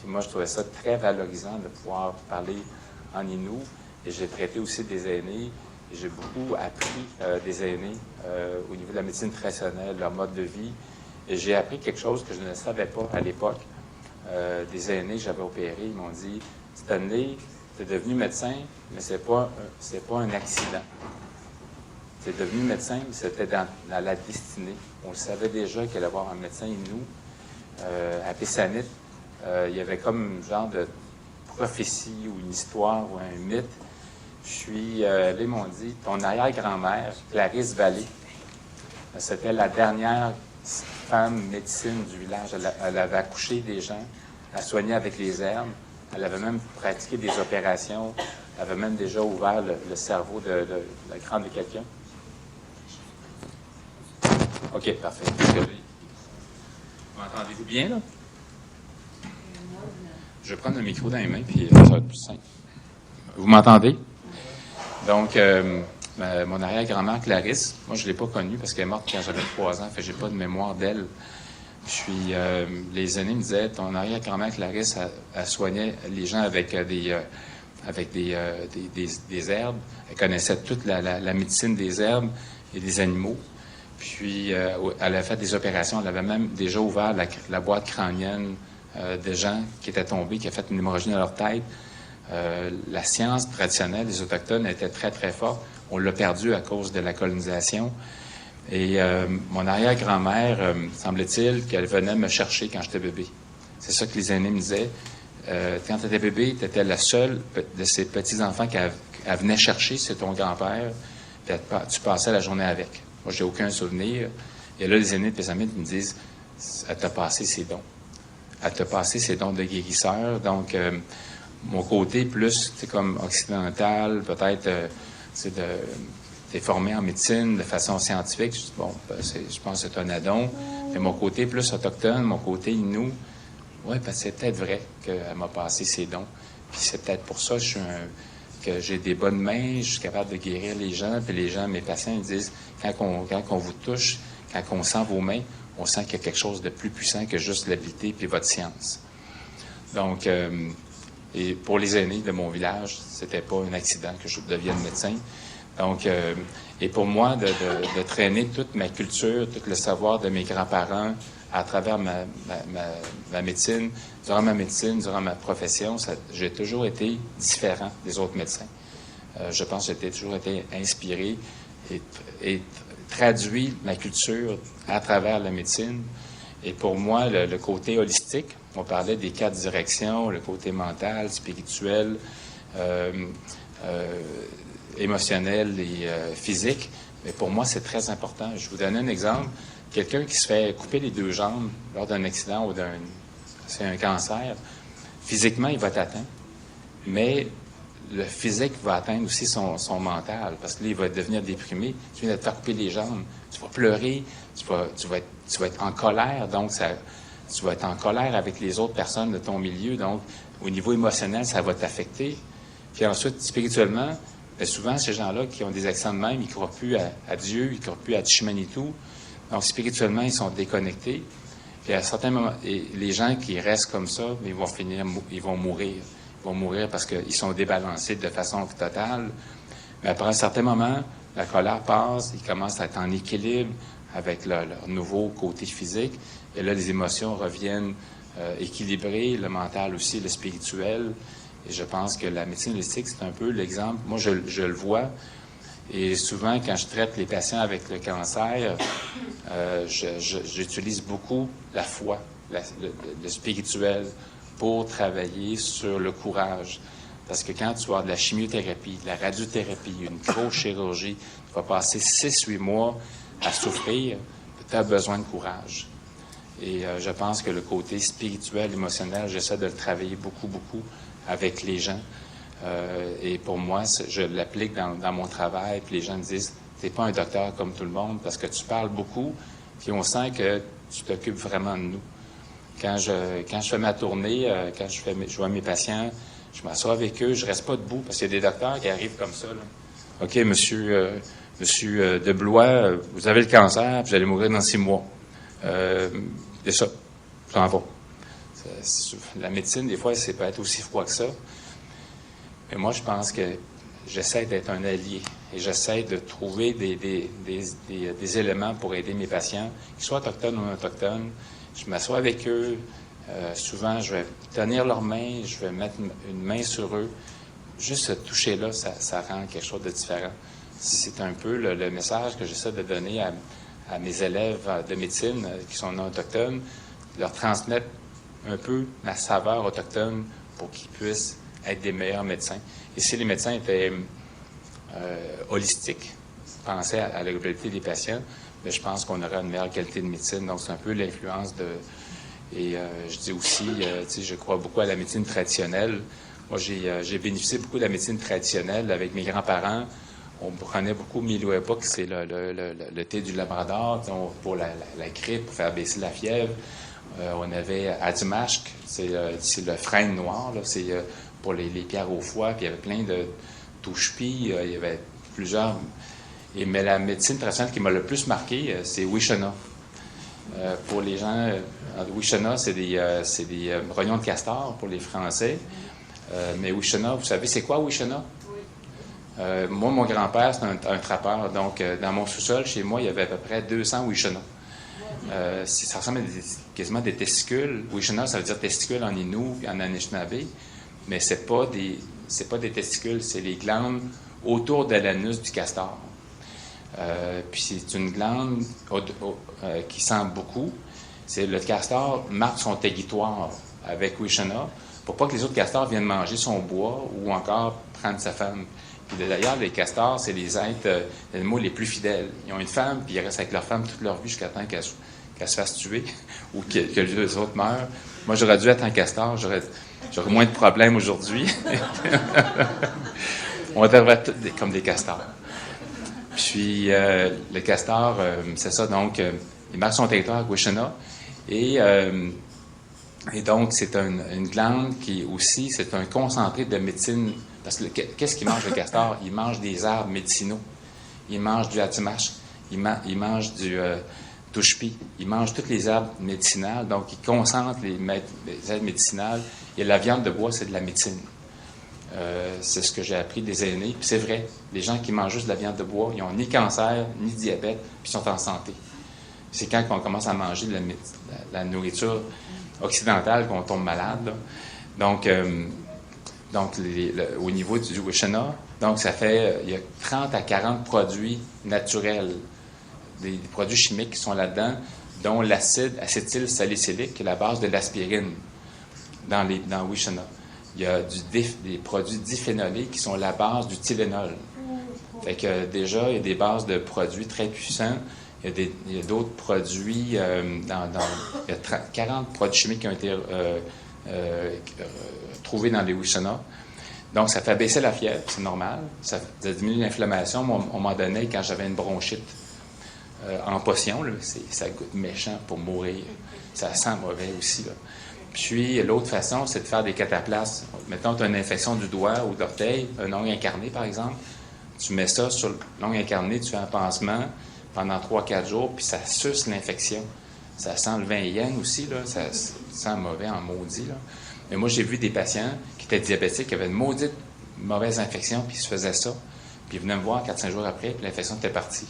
Puis moi, je trouvais ça très valorisant de pouvoir parler en Innu. Et j'ai traité aussi des aînés. Et j'ai beaucoup appris des aînés au niveau de la médecine traditionnelle, leur mode de vie. Et j'ai appris quelque chose que je ne savais pas à l'époque. Des aînés que j'avais opérés, ils m'ont dit « Stanley, tu es devenu médecin, mais c'est pas un accident. Tu es devenu médecin, mais c'était dans la destinée. On le savait déjà qu'il allait y avoir un médecin Innu. À Pessamit, il y avait comme un genre de prophétie ou une histoire ou un mythe. Puis, là, ils m'ont dit, ton arrière-grand-mère, Clarisse Vallée, c'était la dernière femme médecine du village. Elle avait accouché des gens, elle soignait avec les herbes, elle avait même pratiqué des opérations, elle avait même déjà ouvert le cerveau de la crâne de quelqu'un. OK, parfait. M'entendez-vous bien, là? Je vais prendre le micro dans les mains, puis ça va être plus simple. Vous m'entendez? Donc, mon arrière-grand-mère Clarisse, moi, je ne l'ai pas connue parce qu'elle est morte quand j'avais 3 ans, fait que je n'ai pas de mémoire d'elle. Puis, les aînés me disaient, ton arrière-grand-mère Clarisse, elle soignait les gens avec des herbes. Elle connaissait toute la médecine des herbes et des animaux. Puis, elle a fait des opérations. Elle avait même déjà ouvert la boîte crânienne de gens qui étaient tombés, qui a fait une hémorragie dans leur tête. La science traditionnelle des Autochtones était très, très forte. On l'a perdue à cause de la colonisation. Et mon arrière-grand-mère, semble-t-il, qu'elle venait me chercher quand j'étais bébé. C'est ça que les aînés me disaient. Quand tu étais bébé, tu étais la seule de ces petits-enfants qu'elle venait chercher, c'est ton grand-père, puis tu passais la journée avec. Moi, j'ai aucun souvenir. Et là, les aînés de Pessamit me disent, elle t'a passé ses dons. Elle t'a passé ses dons de guérisseur. Donc, mon côté plus, c'est comme occidental, peut-être, t'es formé en médecine de façon scientifique. Je dis, bon, je pense que c'est un addon. Mais mon côté plus autochtone, mon côté Innu, oui, c'est peut-être vrai qu'elle m'a passé ses dons. Puis c'est peut-être pour ça que j'ai des bonnes mains, je suis capable de guérir les gens. Puis les gens, mes patients, ils disent, quand on vous touche, quand on sent vos mains, on sent qu'il y a quelque chose de plus puissant que juste l'habilité puis votre science. Donc, et pour les aînés de mon village, c'était pas un accident que je devienne médecin. Donc, et pour moi, de traîner toute ma culture, tout le savoir de mes grands-parents à travers ma médecine, durant ma profession, j'ai toujours été différent des autres médecins. Je pense que j'ai toujours été inspiré et traduit ma culture à travers la médecine. Et pour moi, le côté holistique, on parlait des 4 directions, le côté mental, spirituel, émotionnel et physique, mais pour moi, c'est très important. Je vous donne un exemple. Quelqu'un qui se fait couper les 2 jambes lors d'un accident ou c'est un cancer, physiquement, il va t'atteindre, mais le physique va atteindre aussi son mental, parce que là, il va devenir déprimé. Tu viens de te faire couper les jambes, tu vas pleurer, tu vas être en colère, donc tu vas être en colère avec les autres personnes de ton milieu, donc au niveau émotionnel, ça va t'affecter. Puis ensuite, spirituellement, bien souvent, ces gens-là qui ont des accidents de même, ils ne croient plus à Dieu, ils ne croient plus à Tishmanitu. Donc, spirituellement, ils sont déconnectés. Puis à certains moments, et les gens qui restent comme ça, ils vont mourir. Ils vont mourir parce qu'ils sont débalancés de façon totale. Mais après un certain moment, la colère passe, ils commencent à être en équilibre avec leur nouveau côté physique. Et là, les émotions reviennent équilibrées, le mental aussi, le spirituel. Et je pense que la médecine holistique, c'est un peu l'exemple. Moi, je le vois. Et souvent, quand je traite les patients avec le cancer, j'utilise beaucoup la foi, le spirituel, pour travailler sur le courage. Parce que quand tu vas avoir de la chimiothérapie, de la radiothérapie, une grosse chirurgie, tu vas passer 6-8 mois à souffrir, tu as besoin de courage. Et je pense que le côté spirituel, émotionnel, j'essaie de le travailler beaucoup, beaucoup avec les gens. Et pour moi, je l'applique dans mon travail, puis les gens me disent, t'es pas un docteur comme tout le monde, parce que tu parles beaucoup, puis on sent que tu t'occupes vraiment de nous. Quand je fais ma tournée, quand je vois mes patients, je m'assois avec eux, je reste pas debout, parce qu'il y a des docteurs qui arrivent comme ça, là. OK, monsieur Deblois, vous avez le cancer, puis vous allez mourir dans 6 mois. C'est ça, je m'en vais. La médecine, des fois, ça peut être aussi froid que ça. Mais moi, je pense que j'essaie d'être un allié et j'essaie de trouver des éléments pour aider mes patients, qu'ils soient autochtones ou non autochtones. Je m'assois avec eux. Souvent, je vais tenir leurs mains, je vais mettre une main sur eux. Juste ce toucher-là, ça rend quelque chose de différent. C'est un peu le message que j'essaie de donner à mes élèves de médecine qui sont non autochtones, leur transmettre un peu ma saveur autochtone pour qu'ils puissent être des meilleurs médecins. Et si les médecins étaient holistiques, pensaient à la globalité des patients, mais je pense qu'on aurait une meilleure qualité de médecine. Donc, c'est un peu l'influence de... Et je dis aussi, je crois beaucoup à la médecine traditionnelle. Moi, j'ai bénéficié beaucoup de la médecine traditionnelle avec mes grands-parents. On prenait beaucoup Milouépa, c'est le thé du Labrador, pour la grippe, pour faire baisser la fièvre. On avait Adimashk, c'est le frêne noir, là, c'est pour les pierres au foie, puis il y avait plein de touche-pis, il y avait plusieurs. Mais la médecine traditionnelle qui m'a le plus marqué, c'est Wishana. Pour les gens, Wishana, c'est des rognons de castor pour les Français. Mais Wishana, vous savez, c'est quoi Wishana? Moi, mon grand-père, c'est un trappeur. Donc, dans mon sous-sol, chez moi, il y avait à peu près 200 Wishana. Ça ressemble à quasiment des testicules. Wishana, ça veut dire testicule en Innu et en Anishinaabe. Mais c'est pas des testicules, c'est les glandes autour de l'anus du castor. Puis c'est une glande qui sent beaucoup. Le castor marque son territoire avec Wishana pour pas que les autres castors viennent manger son bois ou encore prendre sa femme. Puis d'ailleurs, les castors, c'est les êtres, les animaux les plus fidèles. Ils ont une femme, puis ils restent avec leur femme toute leur vie jusqu'à temps qu'elle se fasse tuer ou que les autres meurent. Moi, j'aurais dû être un castor, j'aurais moins de problèmes aujourd'hui. On devrait tous comme des castors. Puis, le castor, c'est ça, donc, il marque son territoire avec Wishana. Et donc, c'est une glande qui aussi, c'est un concentré de médecine. Parce que qu'est-ce qu'il mange le castor? Il mange des arbres médicinaux. Il mange du hatimash. Il mange du touchpi. Il mange toutes les arbres médicinales. Donc, il concentre les herbes médicinales. Et la viande de bois, c'est de la médecine. C'est ce que j'ai appris des aînés. Puis c'est vrai, les gens qui mangent juste de la viande de bois, ils n'ont ni cancer, ni diabète, puis ils sont en santé. C'est quand on commence à manger de la nourriture occidentale qu'on tombe malade, là. Donc au niveau du Wishana, donc ça fait, il y a 30 à 40 produits naturels, des produits chimiques qui sont là-dedans, dont l'acide acétylsalicylique, qui est la base de l'aspirine dans Wishana. Il y a des produits diphénolés qui sont la base du Tylenol. Fait que déjà, il y a des bases de produits très puissants. Il y a d'autres produits, il y a 40 produits chimiques qui ont été trouvés dans les Wishana. Donc, ça fait baisser la fièvre, c'est normal. Ça diminue l'inflammation. Moi, à un moment donné, quand j'avais une bronchite en potion, là, ça goûte méchant pour mourir. Ça sent mauvais aussi, là. Puis, l'autre façon, c'est de faire des cataplasmes. Mettons, tu as une infection du doigt ou de l'orteil, un ongle incarné, par exemple. Tu mets ça sur l'ongle incarné, tu fais un pansement pendant 3-4 jours, puis ça suce l'infection. Ça sent le vin yen aussi, là. Ça sent mauvais en maudit, là. Mais moi, j'ai vu des patients qui étaient diabétiques, qui avaient une maudite mauvaise infection, puis ils se faisaient ça. Puis ils venaient me voir 4-5 jours après, puis l'infection était partie.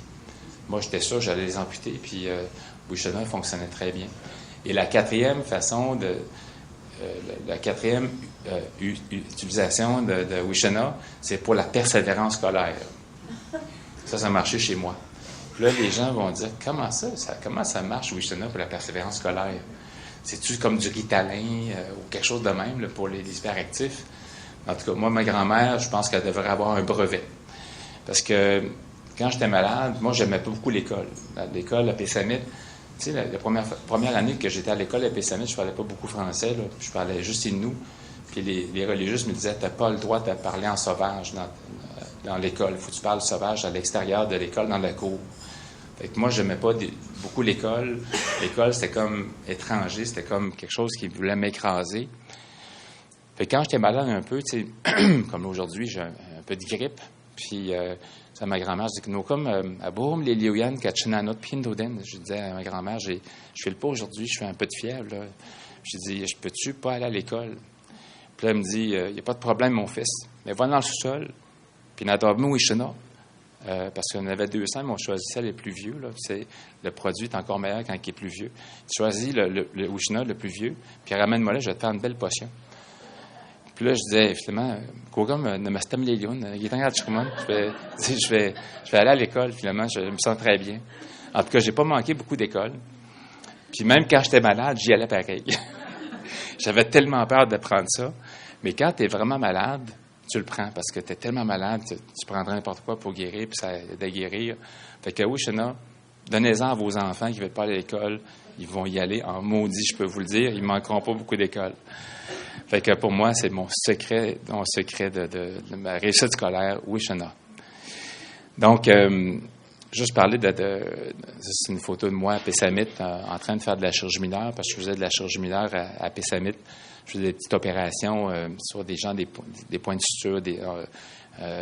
Moi, j'étais sûr, j'allais les amputer, puis Wishana fonctionnait très bien. Et la quatrième façon la quatrième utilisation de Wishana, c'est pour la persévérance scolaire. Ça a marché chez moi. Puis là, les gens vont dire, comment ça marche Wishana pour la persévérance scolaire? C'est-tu comme du Ritalin ou quelque chose de même là, pour les hyperactifs? En tout cas, moi, ma grand-mère, je pense qu'elle devrait avoir un brevet. Parce que quand j'étais malade, moi, j'aimais pas beaucoup l'école. L'école à Pessamit, tu sais, la première année que j'étais à l'école à Pessamit, je parlais pas beaucoup français, là, je parlais juste Innu. Puis les religieuses me disaient, t'as pas le droit de parler en sauvage dans l'école. Il faut que tu parles sauvage à l'extérieur de l'école, dans la cour. Fait que moi, j'aimais pas beaucoup l'école. L'école, c'était comme étranger, c'était comme quelque chose qui voulait m'écraser. Fait que quand j'étais malade un peu, tu sais, comme aujourd'hui, j'ai un peu de grippe, puis ma grand-mère, je dis que comme aboum les lioyan kachinanot pindoden. Je disais à ma grand-mère, je fais le pas aujourd'hui, je fais un peu de fièvre, là. Je dis, je peux-tu pas aller à l'école? Puis là, elle me dit, il n'y a pas de problème, mon fils. Mais va dans le sous-sol, puis n'adore-nous Wishana. Parce qu'on avait 200, mais on choisissait les plus vieux. Là. Le produit est encore meilleur quand il est plus vieux. Tu choisis le Wishana, le plus vieux, puis ramène-moi là, je vais te faire une belle potion. Puis là, je disais, finalement, Kogam ne m'astam les lions, il est en train de je vais aller à l'école, finalement, je me sens très bien. En tout cas, j'ai pas manqué beaucoup d'école. Puis même quand j'étais malade, j'y allais pareil. J'avais tellement peur de prendre ça. Mais quand tu es vraiment malade, tu le prends parce que tu es tellement malade, tu prendrais n'importe quoi pour guérir, puis ça aide à guérir. Fait que oui, Shana, donnez-en à vos enfants qui ne veulent pas aller à l'école. Ils vont y aller en maudit, je peux vous le dire. Ils ne manqueront pas beaucoup d'école. Fait que pour moi, c'est mon secret de ma réussite scolaire, oui, Shana. Donc, juste parler c'est une photo de moi à Pessamit, en train de faire de la chirurgie mineure, parce que je faisais de la chirurgie mineure à Pessamit. Je faisais des petites opérations sur des gens, des points de suture,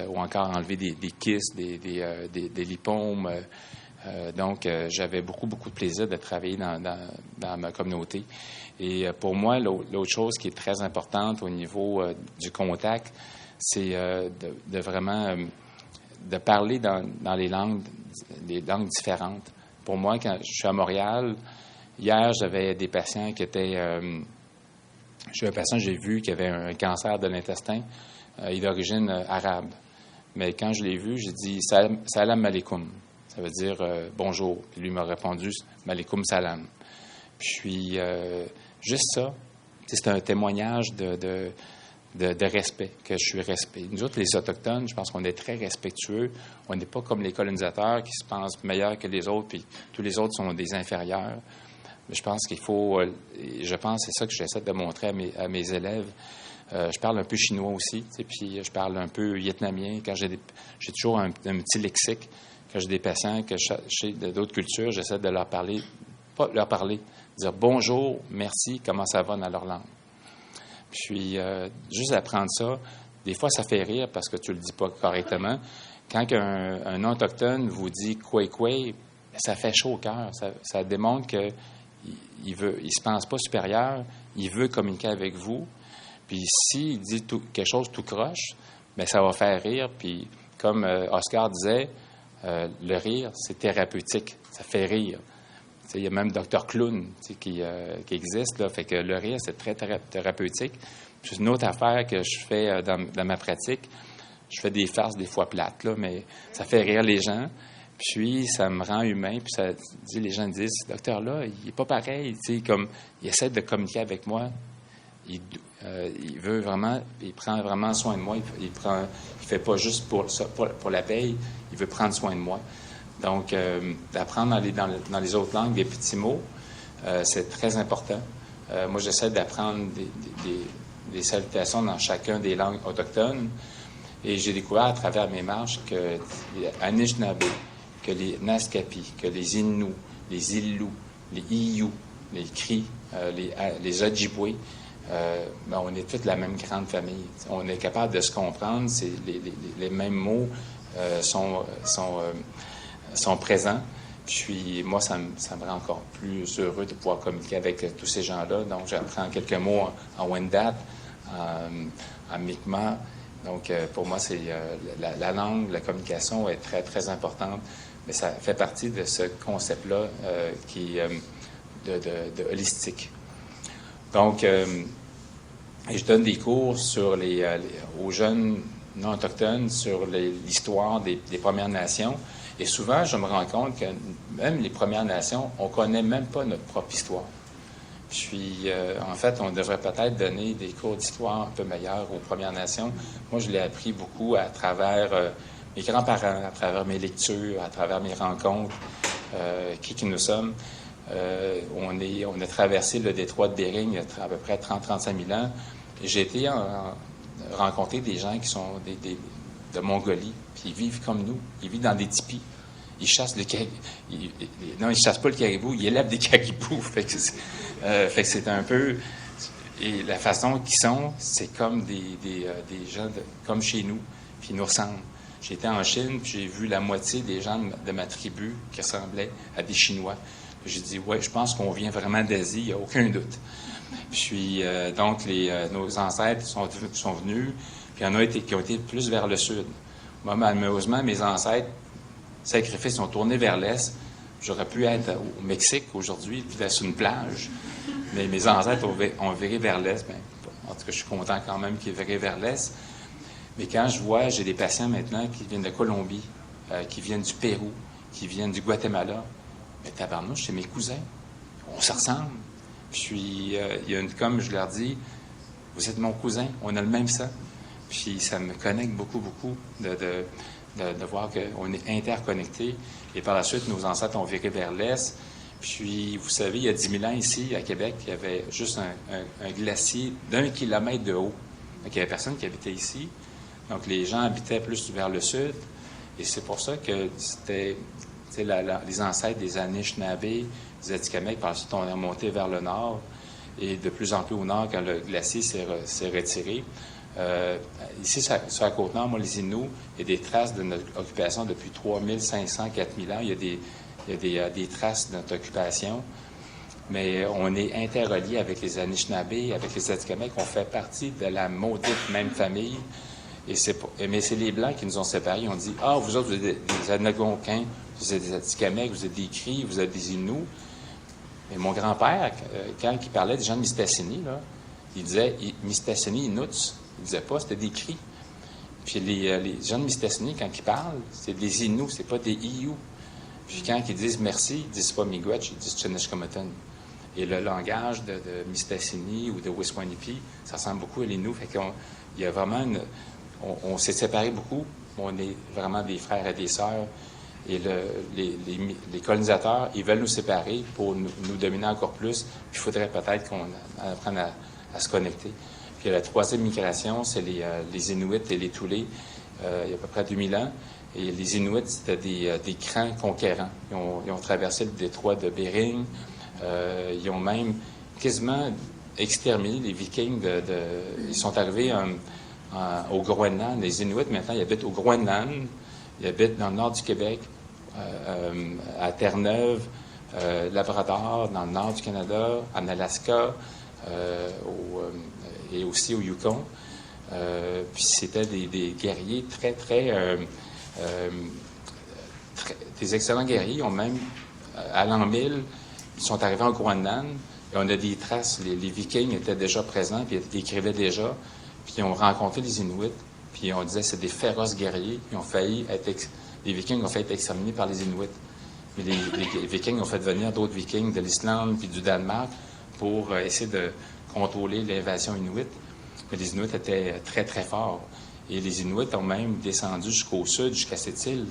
ou encore enlever des kystes, des lipomes. Donc, j'avais beaucoup, beaucoup de plaisir de travailler dans ma communauté. Et pour moi, l'autre chose qui est très importante au niveau du contact, c'est de vraiment de parler dans les langues différentes. Pour moi, quand je suis à Montréal, hier, j'avais des patients qui étaient... j'ai un patient que j'ai vu qui avait un cancer de l'intestin. Il est d'origine arabe. Mais quand je l'ai vu, j'ai dit « Salam alaikum ». Ça veut dire bonjour. Puis lui m'a répondu Malikum salam. Puis, juste ça, c'est un témoignage de respect, que je suis respect. Nous autres, les Autochtones, je pense qu'on est très respectueux. On n'est pas comme les colonisateurs qui se pensent meilleurs que les autres, puis tous les autres sont des inférieurs. Mais je pense qu'il faut... je pense, c'est ça que j'essaie de montrer à mes élèves. Je parle un peu chinois aussi, puis je parle un peu vietnamien. Quand j'ai toujours un petit lexique. Quand j'ai des patients que je sais d'autres cultures, j'essaie de leur parler, pas leur parler, dire bonjour, merci, comment ça va dans leur langue. Puis, juste apprendre ça, des fois, ça fait rire parce que tu le dis pas correctement. Quand un non-autochtone vous dit « koué-koué », ça fait chaud au cœur. Ça démontre qu'il se pense pas supérieur, il veut communiquer avec vous. Puis, s'il dit quelque chose tout croche, bien, ça va faire rire. Puis, comme Oscar disait, le rire, c'est thérapeutique. Ça fait rire. Il y a même Dr. Clown qui existe. Là, fait que le rire, c'est très thérapeutique. Puis une autre affaire que je fais dans ma pratique, je fais des farces des fois plates, là, mais ça fait rire les gens. Puis ça me rend humain. Puis ça dit, les gens disent, ce docteur-là, il n'est pas pareil. Comme, il essaie de communiquer avec moi. Il veut vraiment, il prend vraiment soin de moi. Il fait pas juste pour la paye. Il veut prendre soin de moi. Donc, d'apprendre dans les autres langues des petits mots, c'est très important. Moi, j'essaie d'apprendre des salutations dans chacun des langues autochtones. Et j'ai découvert à travers mes marches que les Anishinaabe, que les Naskapi, que les Inuits, les Illus, les Iyous, les Cris, les Ojibwe, on est toute la même grande famille. On est capable de se comprendre. Les mêmes mots sont présents. Puis moi, ça me rend encore plus heureux de pouvoir communiquer avec tous ces gens-là. Donc, j'apprends quelques mots en Wendat, en Mi'kmaq. Donc, pour moi, c'est la langue, la communication est très, très importante. Mais ça fait partie de ce concept-là qui est de holistique. Donc, et je donne des cours sur aux jeunes non autochtones sur l'histoire des Premières Nations. Et souvent, je me rends compte que même les Premières Nations, on ne connaît même pas notre propre histoire. Puis, en fait, on devrait peut-être donner des cours d'histoire un peu meilleurs aux Premières Nations. Moi, je l'ai appris beaucoup à travers mes grands-parents, à travers mes lectures, à travers mes rencontres, qui nous sommes. On a traversé le détroit de Bering il y a à peu près 30-35 000 ans. Et j'ai été rencontrer des gens qui sont de Mongolie, puis ils vivent comme nous. Ils vivent dans des tipis. Ils chassent non, ils chassent pas le caribou, ils élèvent des caribous. Fait que c'est un peu... Et la façon qu'ils sont, c'est comme des gens comme chez nous, puis ils nous ressemblent. J'étais en Chine, puis j'ai vu la moitié des gens de ma tribu qui ressemblaient à des Chinois. J'ai dit, ouais, je pense qu'on vient vraiment d'Asie, il n'y a aucun doute. Puis, donc, nos ancêtres sont venus, puis il y en a qui ont été plus vers le sud. Moi, malheureusement, mes ancêtres, sacrifices, sont tournés vers l'est. J'aurais pu être au Mexique aujourd'hui, puis sur une plage. Mais mes ancêtres ont viré vers l'est. Bien, en tout cas, je suis content quand même qu'ils aient viré vers l'est. Mais quand j'ai des patients maintenant qui viennent de Colombie, qui viennent du Pérou, qui viennent du Guatemala. Mais tabarnouche, c'est mes cousins. On se ressemble. Puis, comme je leur dis, vous êtes mon cousin, on a le même sang. Puis, ça me connecte beaucoup, beaucoup de voir qu'on est interconnectés. Et par la suite, nos ancêtres ont viré vers l'est. Puis, vous savez, il y a 10 000 ans ici, à Québec, il y avait juste un glacier d'1 kilomètre de haut. Donc, il n'y avait personne qui habitait ici. Donc, les gens habitaient plus vers le sud. Et c'est pour ça que c'était les ancêtres des Anishinaabe, des Atikamekw. Par la suite, on est remonté vers le nord. Et de plus en plus au nord, quand le glacier s'est retiré. Ici, sur la Côte-Nord, moi, les Inuits, il y a des traces de notre occupation depuis 3500, 4000 ans. Il y a des traces de notre occupation. Mais on est interreliés avec les Anishinaabe, avec les Atikamekw. On fait partie de la maudite même famille. Mais c'est les Blancs qui nous ont séparés. Ils ont dit, vous autres, vous êtes des Algonquins, vous êtes des Atikamekw, vous êtes des Cris, vous êtes des Inuits. Mais mon grand-père, quand il parlait des gens de Mistassini, là, il disait Mistassini, Inuits. Il disait pas, c'était des Cris. Puis les gens de Mistassini, quand ils parlent, c'est des Inuits, c'est pas des Iyous. Puis quand ils disent merci, ils disent pas miigwech, ils disent Tcheneshkometon. Et le langage de Mistassini ou de Wiswanipi, ça ressemble beaucoup à l'Innu. Fait qu'il y a vraiment on s'est séparés beaucoup. On est vraiment des frères et des sœurs. Et les colonisateurs, ils veulent nous séparer pour nous dominer encore plus. Puis il faudrait peut-être qu'on apprenne à se connecter. Puis la troisième migration, c'est les Inuits et les Thulés, il y a à peu près 2000 ans. Et les Inuits, c'était des grands conquérants. Ils ont traversé le détroit de Bering. Ils ont même quasiment exterminé les Vikings. Ils sont arrivés au Groenland. Les Inuits, maintenant, ils habitent au Groenland. Ils habitent dans le nord du Québec, à Terre-Neuve, Labrador, dans le nord du Canada, en Alaska, et aussi au Yukon. Puis c'était des guerriers des excellents guerriers. Ils ont même, à l'an 1000, ils sont arrivés au Groenland, et on a des traces. Les Vikings étaient déjà présents, puis ils écrivaient déjà, puis ils ont rencontré les Inuits, puis on disait que c'est des féroces guerriers. Les Vikings ont failli être exterminés par les Inuits. Mais les Vikings ont fait venir d'autres Vikings de l'Islande puis du Danemark pour essayer de contrôler l'invasion Inuit. Mais les Inuits étaient très, très forts. Et les Inuits ont même descendu jusqu'au sud, jusqu'à cette île,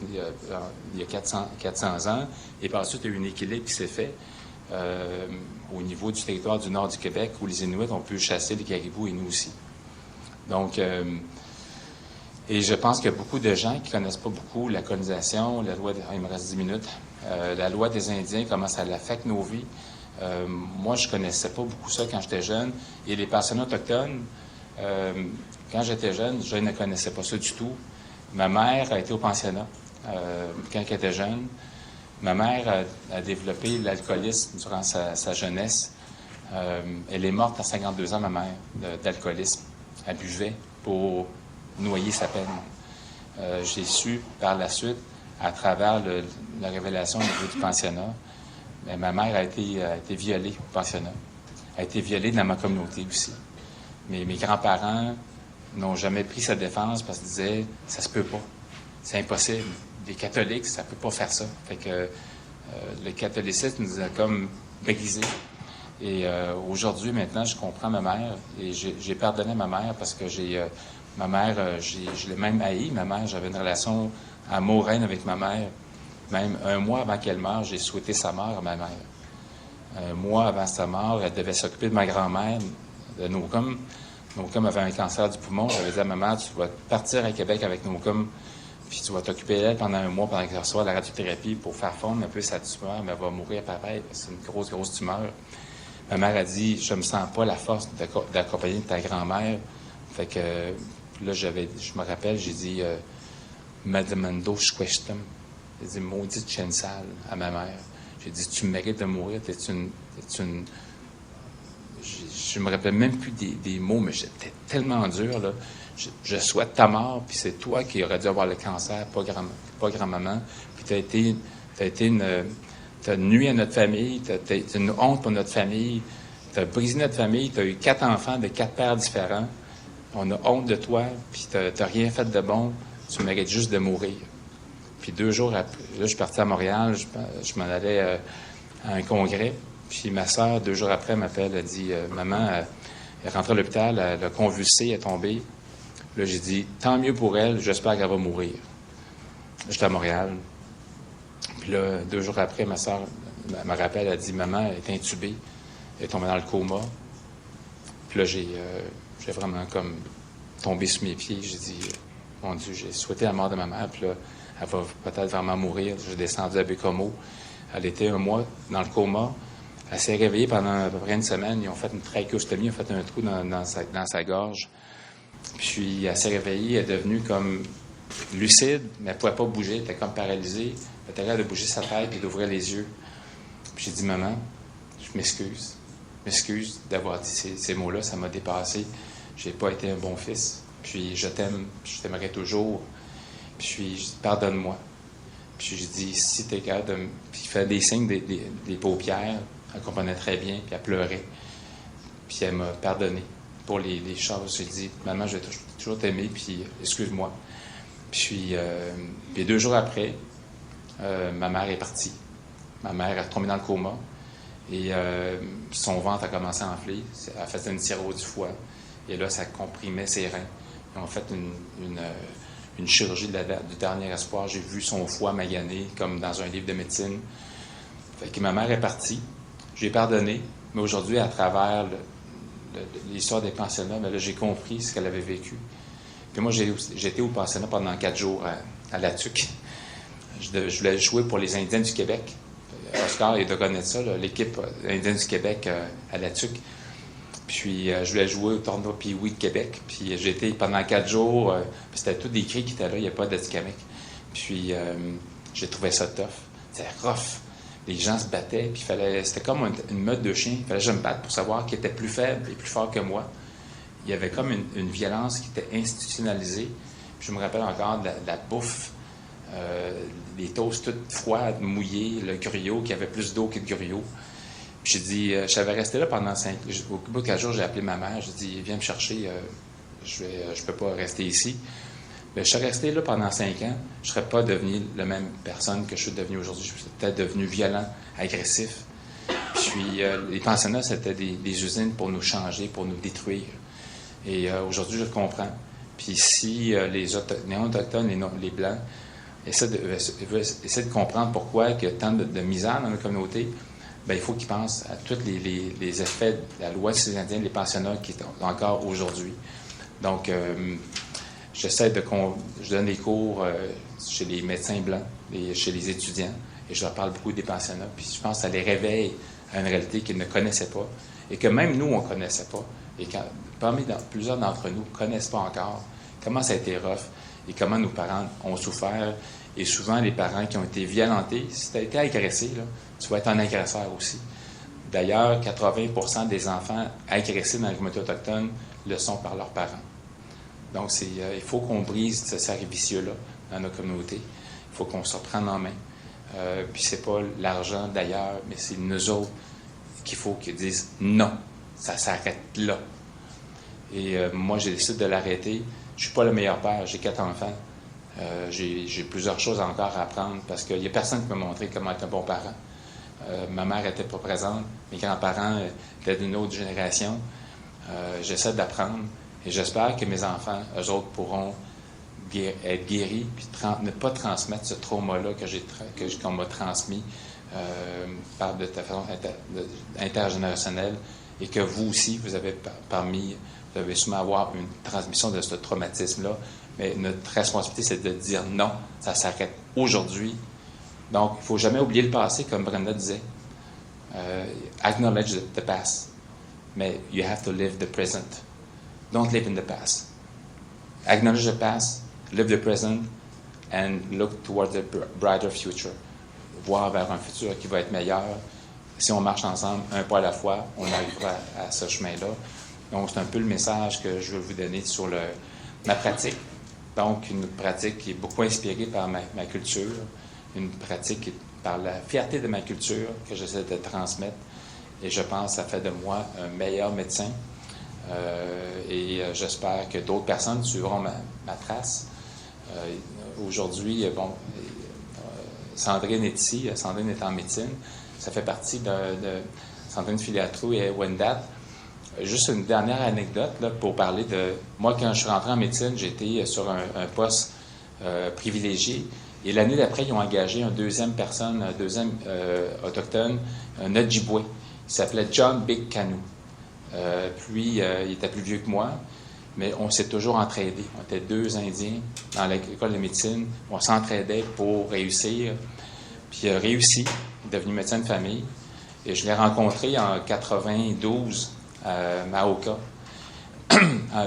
il y a 400 ans. Et par la suite, il y a eu un équilibre qui s'est fait au niveau du territoire du nord du Québec, où les Inuits ont pu chasser les caribous et nous aussi. Donc, et je pense qu'il y a beaucoup de gens qui ne connaissent pas beaucoup la colonisation, la loi, il me reste 10 minutes, la loi des Indiens, comment ça affecte nos vies. Moi, je ne connaissais pas beaucoup ça quand j'étais jeune. Et les pensionnats autochtones, quand j'étais jeune, je ne connaissais pas ça du tout. Ma mère a été au pensionnat quand elle était jeune. Ma mère a développé l'alcoolisme durant sa jeunesse. Elle est morte à 52 ans, ma mère, d'alcoolisme. Elle buvait pour noyer sa peine. J'ai su par la suite, à travers la révélation au niveau du pensionnat, mais ma mère a été violée au pensionnat. Elle a été violée dans ma communauté aussi. Mais mes grands-parents n'ont jamais pris sa défense parce qu'ils disaient « ça se peut pas, c'est impossible. Les catholiques, ça peut pas faire ça. » Fait que le catholicisme nous a comme brisés. Et aujourd'hui, maintenant, je comprends ma mère et j'ai pardonné ma mère parce que ma mère, je l'ai même haï. Ma mère, j'avais une relation amoureuse avec ma mère. Même un mois avant qu'elle meure, j'ai souhaité sa mort à ma mère. Un mois avant sa mort, elle devait s'occuper de ma grand-mère, de Nocum. Nocum avait un cancer du poumon. J'avais dit à ma mère, tu vas partir à Québec avec Nocum, puis tu vas t'occuper d'elle pendant un mois pendant qu'elle reçoit la radiothérapie pour faire fondre un peu sa tumeur, mais elle va mourir pareil. C'est une grosse tumeur. Ma mère a dit, je me sens pas la force d'accompagner ta grand-mère. Fait que là, je me rappelle, j'ai dit, Madamando Shqueshtam. J'ai dit, maudite chienne sale à ma mère. J'ai dit, tu mérites de mourir, je me rappelle même plus des mots, mais j'étais tellement dur, là. Je souhaite ta mort, puis c'est toi qui aurais dû avoir le cancer, pas grand-maman. Puis t'as nuit à notre famille, t'as une honte pour notre famille, t'as brisé notre famille, t'as eu 4 enfants de 4 pères différents. On a honte de toi, puis t'as rien fait de bon, tu mérites juste de mourir. Puis 2 jours après, là, je suis parti à Montréal, je m'en allais à un congrès, puis ma sœur, 2 jours après, m'appelle, elle dit « Maman, elle est rentrée à l'hôpital, elle a convulsé, elle est tombée. » Là, j'ai dit « Tant mieux pour elle, j'espère qu'elle va mourir. » J'étais à Montréal. Puis là, 2 jours après, ma sœur me rappelle, elle dit « Maman, elle est intubée, elle est tombée dans le coma. » Puis là, j'ai vraiment comme tombé sous mes pieds. J'ai dit « Mon Dieu, j'ai souhaité la mort de ma mère. » Puis là, elle va peut-être vraiment mourir. J'ai descendu à Bécomo. Elle était un mois dans le coma. Elle s'est réveillée pendant à peu près une semaine. Ils ont fait une trachéostomie, ils ont fait un trou dans sa gorge. Puis elle s'est réveillée, elle est devenue comme lucide, mais elle ne pouvait pas bouger. Elle était comme paralysée. Elle était capable de bouger sa tête et d'ouvrir les yeux. Puis j'ai dit, maman, je m'excuse d'avoir dit ces mots-là, ça m'a dépassé. J'ai pas été un bon fils. Puis je t'aimerai toujours. Puis pardonne-moi. Puis je dis, si t'es capable de... Puis il fait des signes des paupières. Elle comprenait très bien, puis elle pleurait. Puis elle m'a pardonné pour les choses. J'ai dit, maman, je vais toujours t'aimer, puis excuse-moi. Puis 2 jours après, ma mère est partie. Ma mère est tombée dans le coma et son ventre a commencé à enfler. Elle faisait une cirrhose du foie et là, ça comprimait ses reins. Ils ont fait une chirurgie du dernier espoir. J'ai vu son foie magané comme dans un livre de médecine. Fait que ma mère est partie. J'ai pardonné, mais aujourd'hui, à travers l'histoire des pensionnats, là, j'ai compris ce qu'elle avait vécu. Puis moi, j'étais au pensionnat pendant 4 jours à La Tuque. Je voulais jouer pour les Indiens du Québec. Oscar est de connaître ça, l'équipe indienne du Québec à La Tuque. Puis je voulais jouer au tournoi Pee-Wee de Québec. Puis j'ai été pendant 4 jours, puis c'était tous des cris qui étaient là, il n'y a pas d'Atikamekw. Puis j'ai trouvé ça tough. C'était rough. Les gens se battaient, puis c'était comme une meute de chiens. Il fallait que je me batte pour savoir qui était plus faible et plus fort que moi. Il y avait comme une violence qui était institutionnalisée. Puis je me rappelle encore de la bouffe, les toasts toutes froides, mouillés, le gruau qui avait plus d'eau que de gruau. Puis j'ai dit, j'avais resté là pendant 5 jours. Au bout de 4 jours, j'ai appelé ma mère. J'ai dit, viens me chercher, je peux pas rester ici. Mais je suis resté là pendant 5 ans. Je ne serais pas devenu la même personne que je suis devenu aujourd'hui. Je suis peut-être devenu violent, agressif. Puis les pensionnats, c'était des usines pour nous changer, pour nous détruire. Et aujourd'hui, je le comprends. Puis si les non-autochtones, les Blancs, essaient de comprendre pourquoi il y a tant de misère dans la communauté, bien, il faut qu'ils pensent à tous les effets de la loi sur les Indiens, les pensionnats qui sont encore aujourd'hui. Donc, je donne des cours chez les médecins blancs, chez les étudiants, et je leur parle beaucoup des pensionnats. Puis je pense que ça les réveille à une réalité qu'ils ne connaissaient pas, et que même nous, on ne connaissait pas. Et plusieurs d'entre nous ne connaissent pas encore comment ça a été rough et comment nos parents ont souffert. Et souvent, les parents qui ont été violentés, si tu as été agressé, là, tu vas être un agresseur aussi. D'ailleurs, 80% des enfants agressés dans la communauté autochtone le sont par leurs parents. Donc, il faut qu'on brise ce cercle vicieux-là dans nos communautés. Il faut qu'on se reprenne en main. Puis c'est pas l'argent d'ailleurs, mais c'est nous autres qu'il faut qu'ils disent non, ça s'arrête là. Et moi, j'ai décidé de l'arrêter. Je suis pas le meilleur père, j'ai 4 enfants. J'ai plusieurs choses encore à apprendre parce qu'il n'y a personne qui m'a montré comment être un bon parent. Ma mère n'était pas présente, mes grands-parents étaient d'une autre génération. J'essaie d'apprendre et j'espère que mes enfants, eux autres, pourront être guéris et ne pas transmettre ce trauma-là qu'on m'a transmis de façon intergénérationnelle et que vous aussi, vous avez sûrement avoir une transmission de ce traumatisme-là. Mais notre responsabilité, c'est de dire non, ça s'arrête aujourd'hui. Donc, il ne faut jamais oublier le passé, comme Brenda disait. Acknowledge the past, mais you have to live the present. Don't live in the past. Acknowledge the past, live the present, and look towards a brighter future. Voir vers un futur qui va être meilleur. Si on marche ensemble, un pas à la fois, on arrivera à ce chemin-là. Donc, c'est un peu le message que je veux vous donner sur ma pratique. Donc, une pratique qui est beaucoup inspirée par ma culture, une pratique par la fierté de ma culture que j'essaie de transmettre. Et je pense que ça fait de moi un meilleur médecin. J'espère que d'autres personnes suivront ma trace. Aujourd'hui, Sandrine est ici. Sandrine est en médecine. Ça fait partie de Sandrine Filiatro et Wendat. Juste une dernière anecdote là, pour parler de... Moi, quand je suis rentré en médecine, j'étais sur un poste privilégié. Et l'année d'après, ils ont engagé un deuxième autochtone, un Ojibwe. Il s'appelait John Big Canoe. Il était plus vieux que moi, mais on s'est toujours entraidés. On était 2 Indiens dans l'école de médecine. On s'entraidait pour réussir. Puis il a réussi, il est devenu médecin de famille. Et je l'ai rencontré en 92 à Maoka,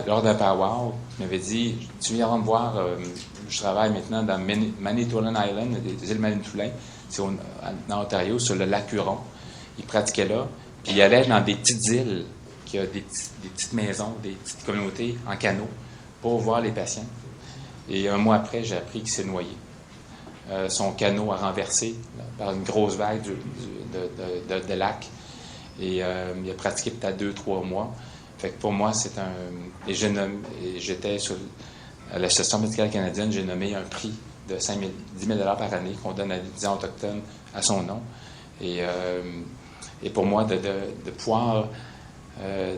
lors d'un powwow. Il m'avait dit, tu viendras me voir, je travaille maintenant dans Manitoulin Island, des îles Manitoulin, c'est en Ontario, sur le lac Huron. Il pratiquait là, puis il allait dans des petites îles, qui a des petites maisons, des petites communautés en canot, pour voir les patients. Et un mois après, j'ai appris qu'il s'est noyé. Son canot a renversé là, par une grosse vague de lac. Et il a pratiqué peut-être 2-3 mois. Fait que pour moi, c'est un... Et j'étais à l'Association médicale canadienne, j'ai nommé un prix de 10 000 $ par année qu'on donne à l'étudiant autochtone à son nom. Et pour moi, de pouvoir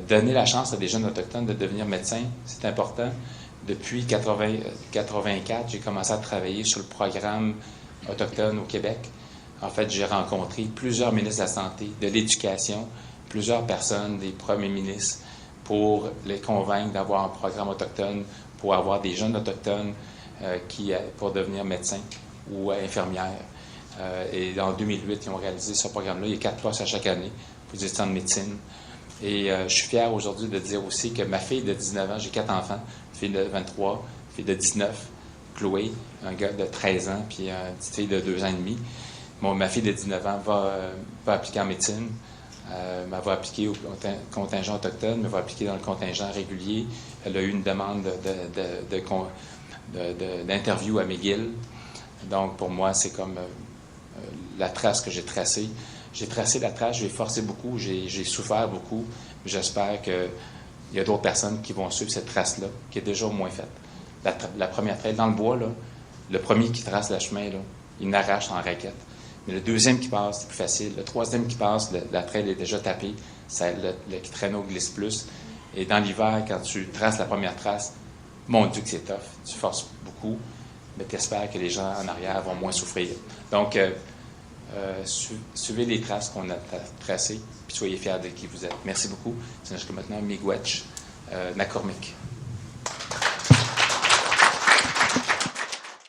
donner la chance à des jeunes autochtones de devenir médecins, c'est important. Depuis 1984, j'ai commencé à travailler sur le programme autochtone au Québec. En fait, j'ai rencontré plusieurs ministres de la Santé, de l'Éducation, plusieurs personnes, des premiers ministres, pour les convaincre d'avoir un programme autochtone, pour avoir des jeunes autochtones pour devenir médecins ou infirmières. Et en 2008, ils ont réalisé ce programme-là. Il y a 4 postes à chaque année pour les étudiants de médecine. Et je suis fier aujourd'hui de dire aussi que ma fille de 19 ans, j'ai 4 enfants, une fille de 23, une fille de 19, Chloé, un gars de 13 ans, puis une petite fille de 2 ans et demi. Ma fille de 19 ans va appliquer en médecine. Elle va appliquer au contingent autochtone, mais va appliquer dans le contingent régulier. Elle a eu une demande d'interview à McGill. Donc, pour moi, c'est comme la trace que j'ai tracée. J'ai tracé la trace, j'ai forcé beaucoup, j'ai souffert beaucoup. J'espère qu'il y a d'autres personnes qui vont suivre cette trace-là, qui est déjà au moins faite. La première traite, dans le bois, là, le premier qui trace le chemin, là, il n'arrache en raquette. Mais le deuxième qui passe, c'est plus facile. Le troisième qui passe, la traîne est déjà tapée. Le traîneau glisse plus. Et dans l'hiver, quand tu traces la première trace, mon Dieu que c'est tough. Tu forces beaucoup, mais tu espères que les gens en arrière vont moins souffrir. Donc, suivez les traces qu'on a tracées, puis soyez fiers de qui vous êtes. Merci beaucoup. C'est jusqu'à maintenant Miigwech, Nakormik.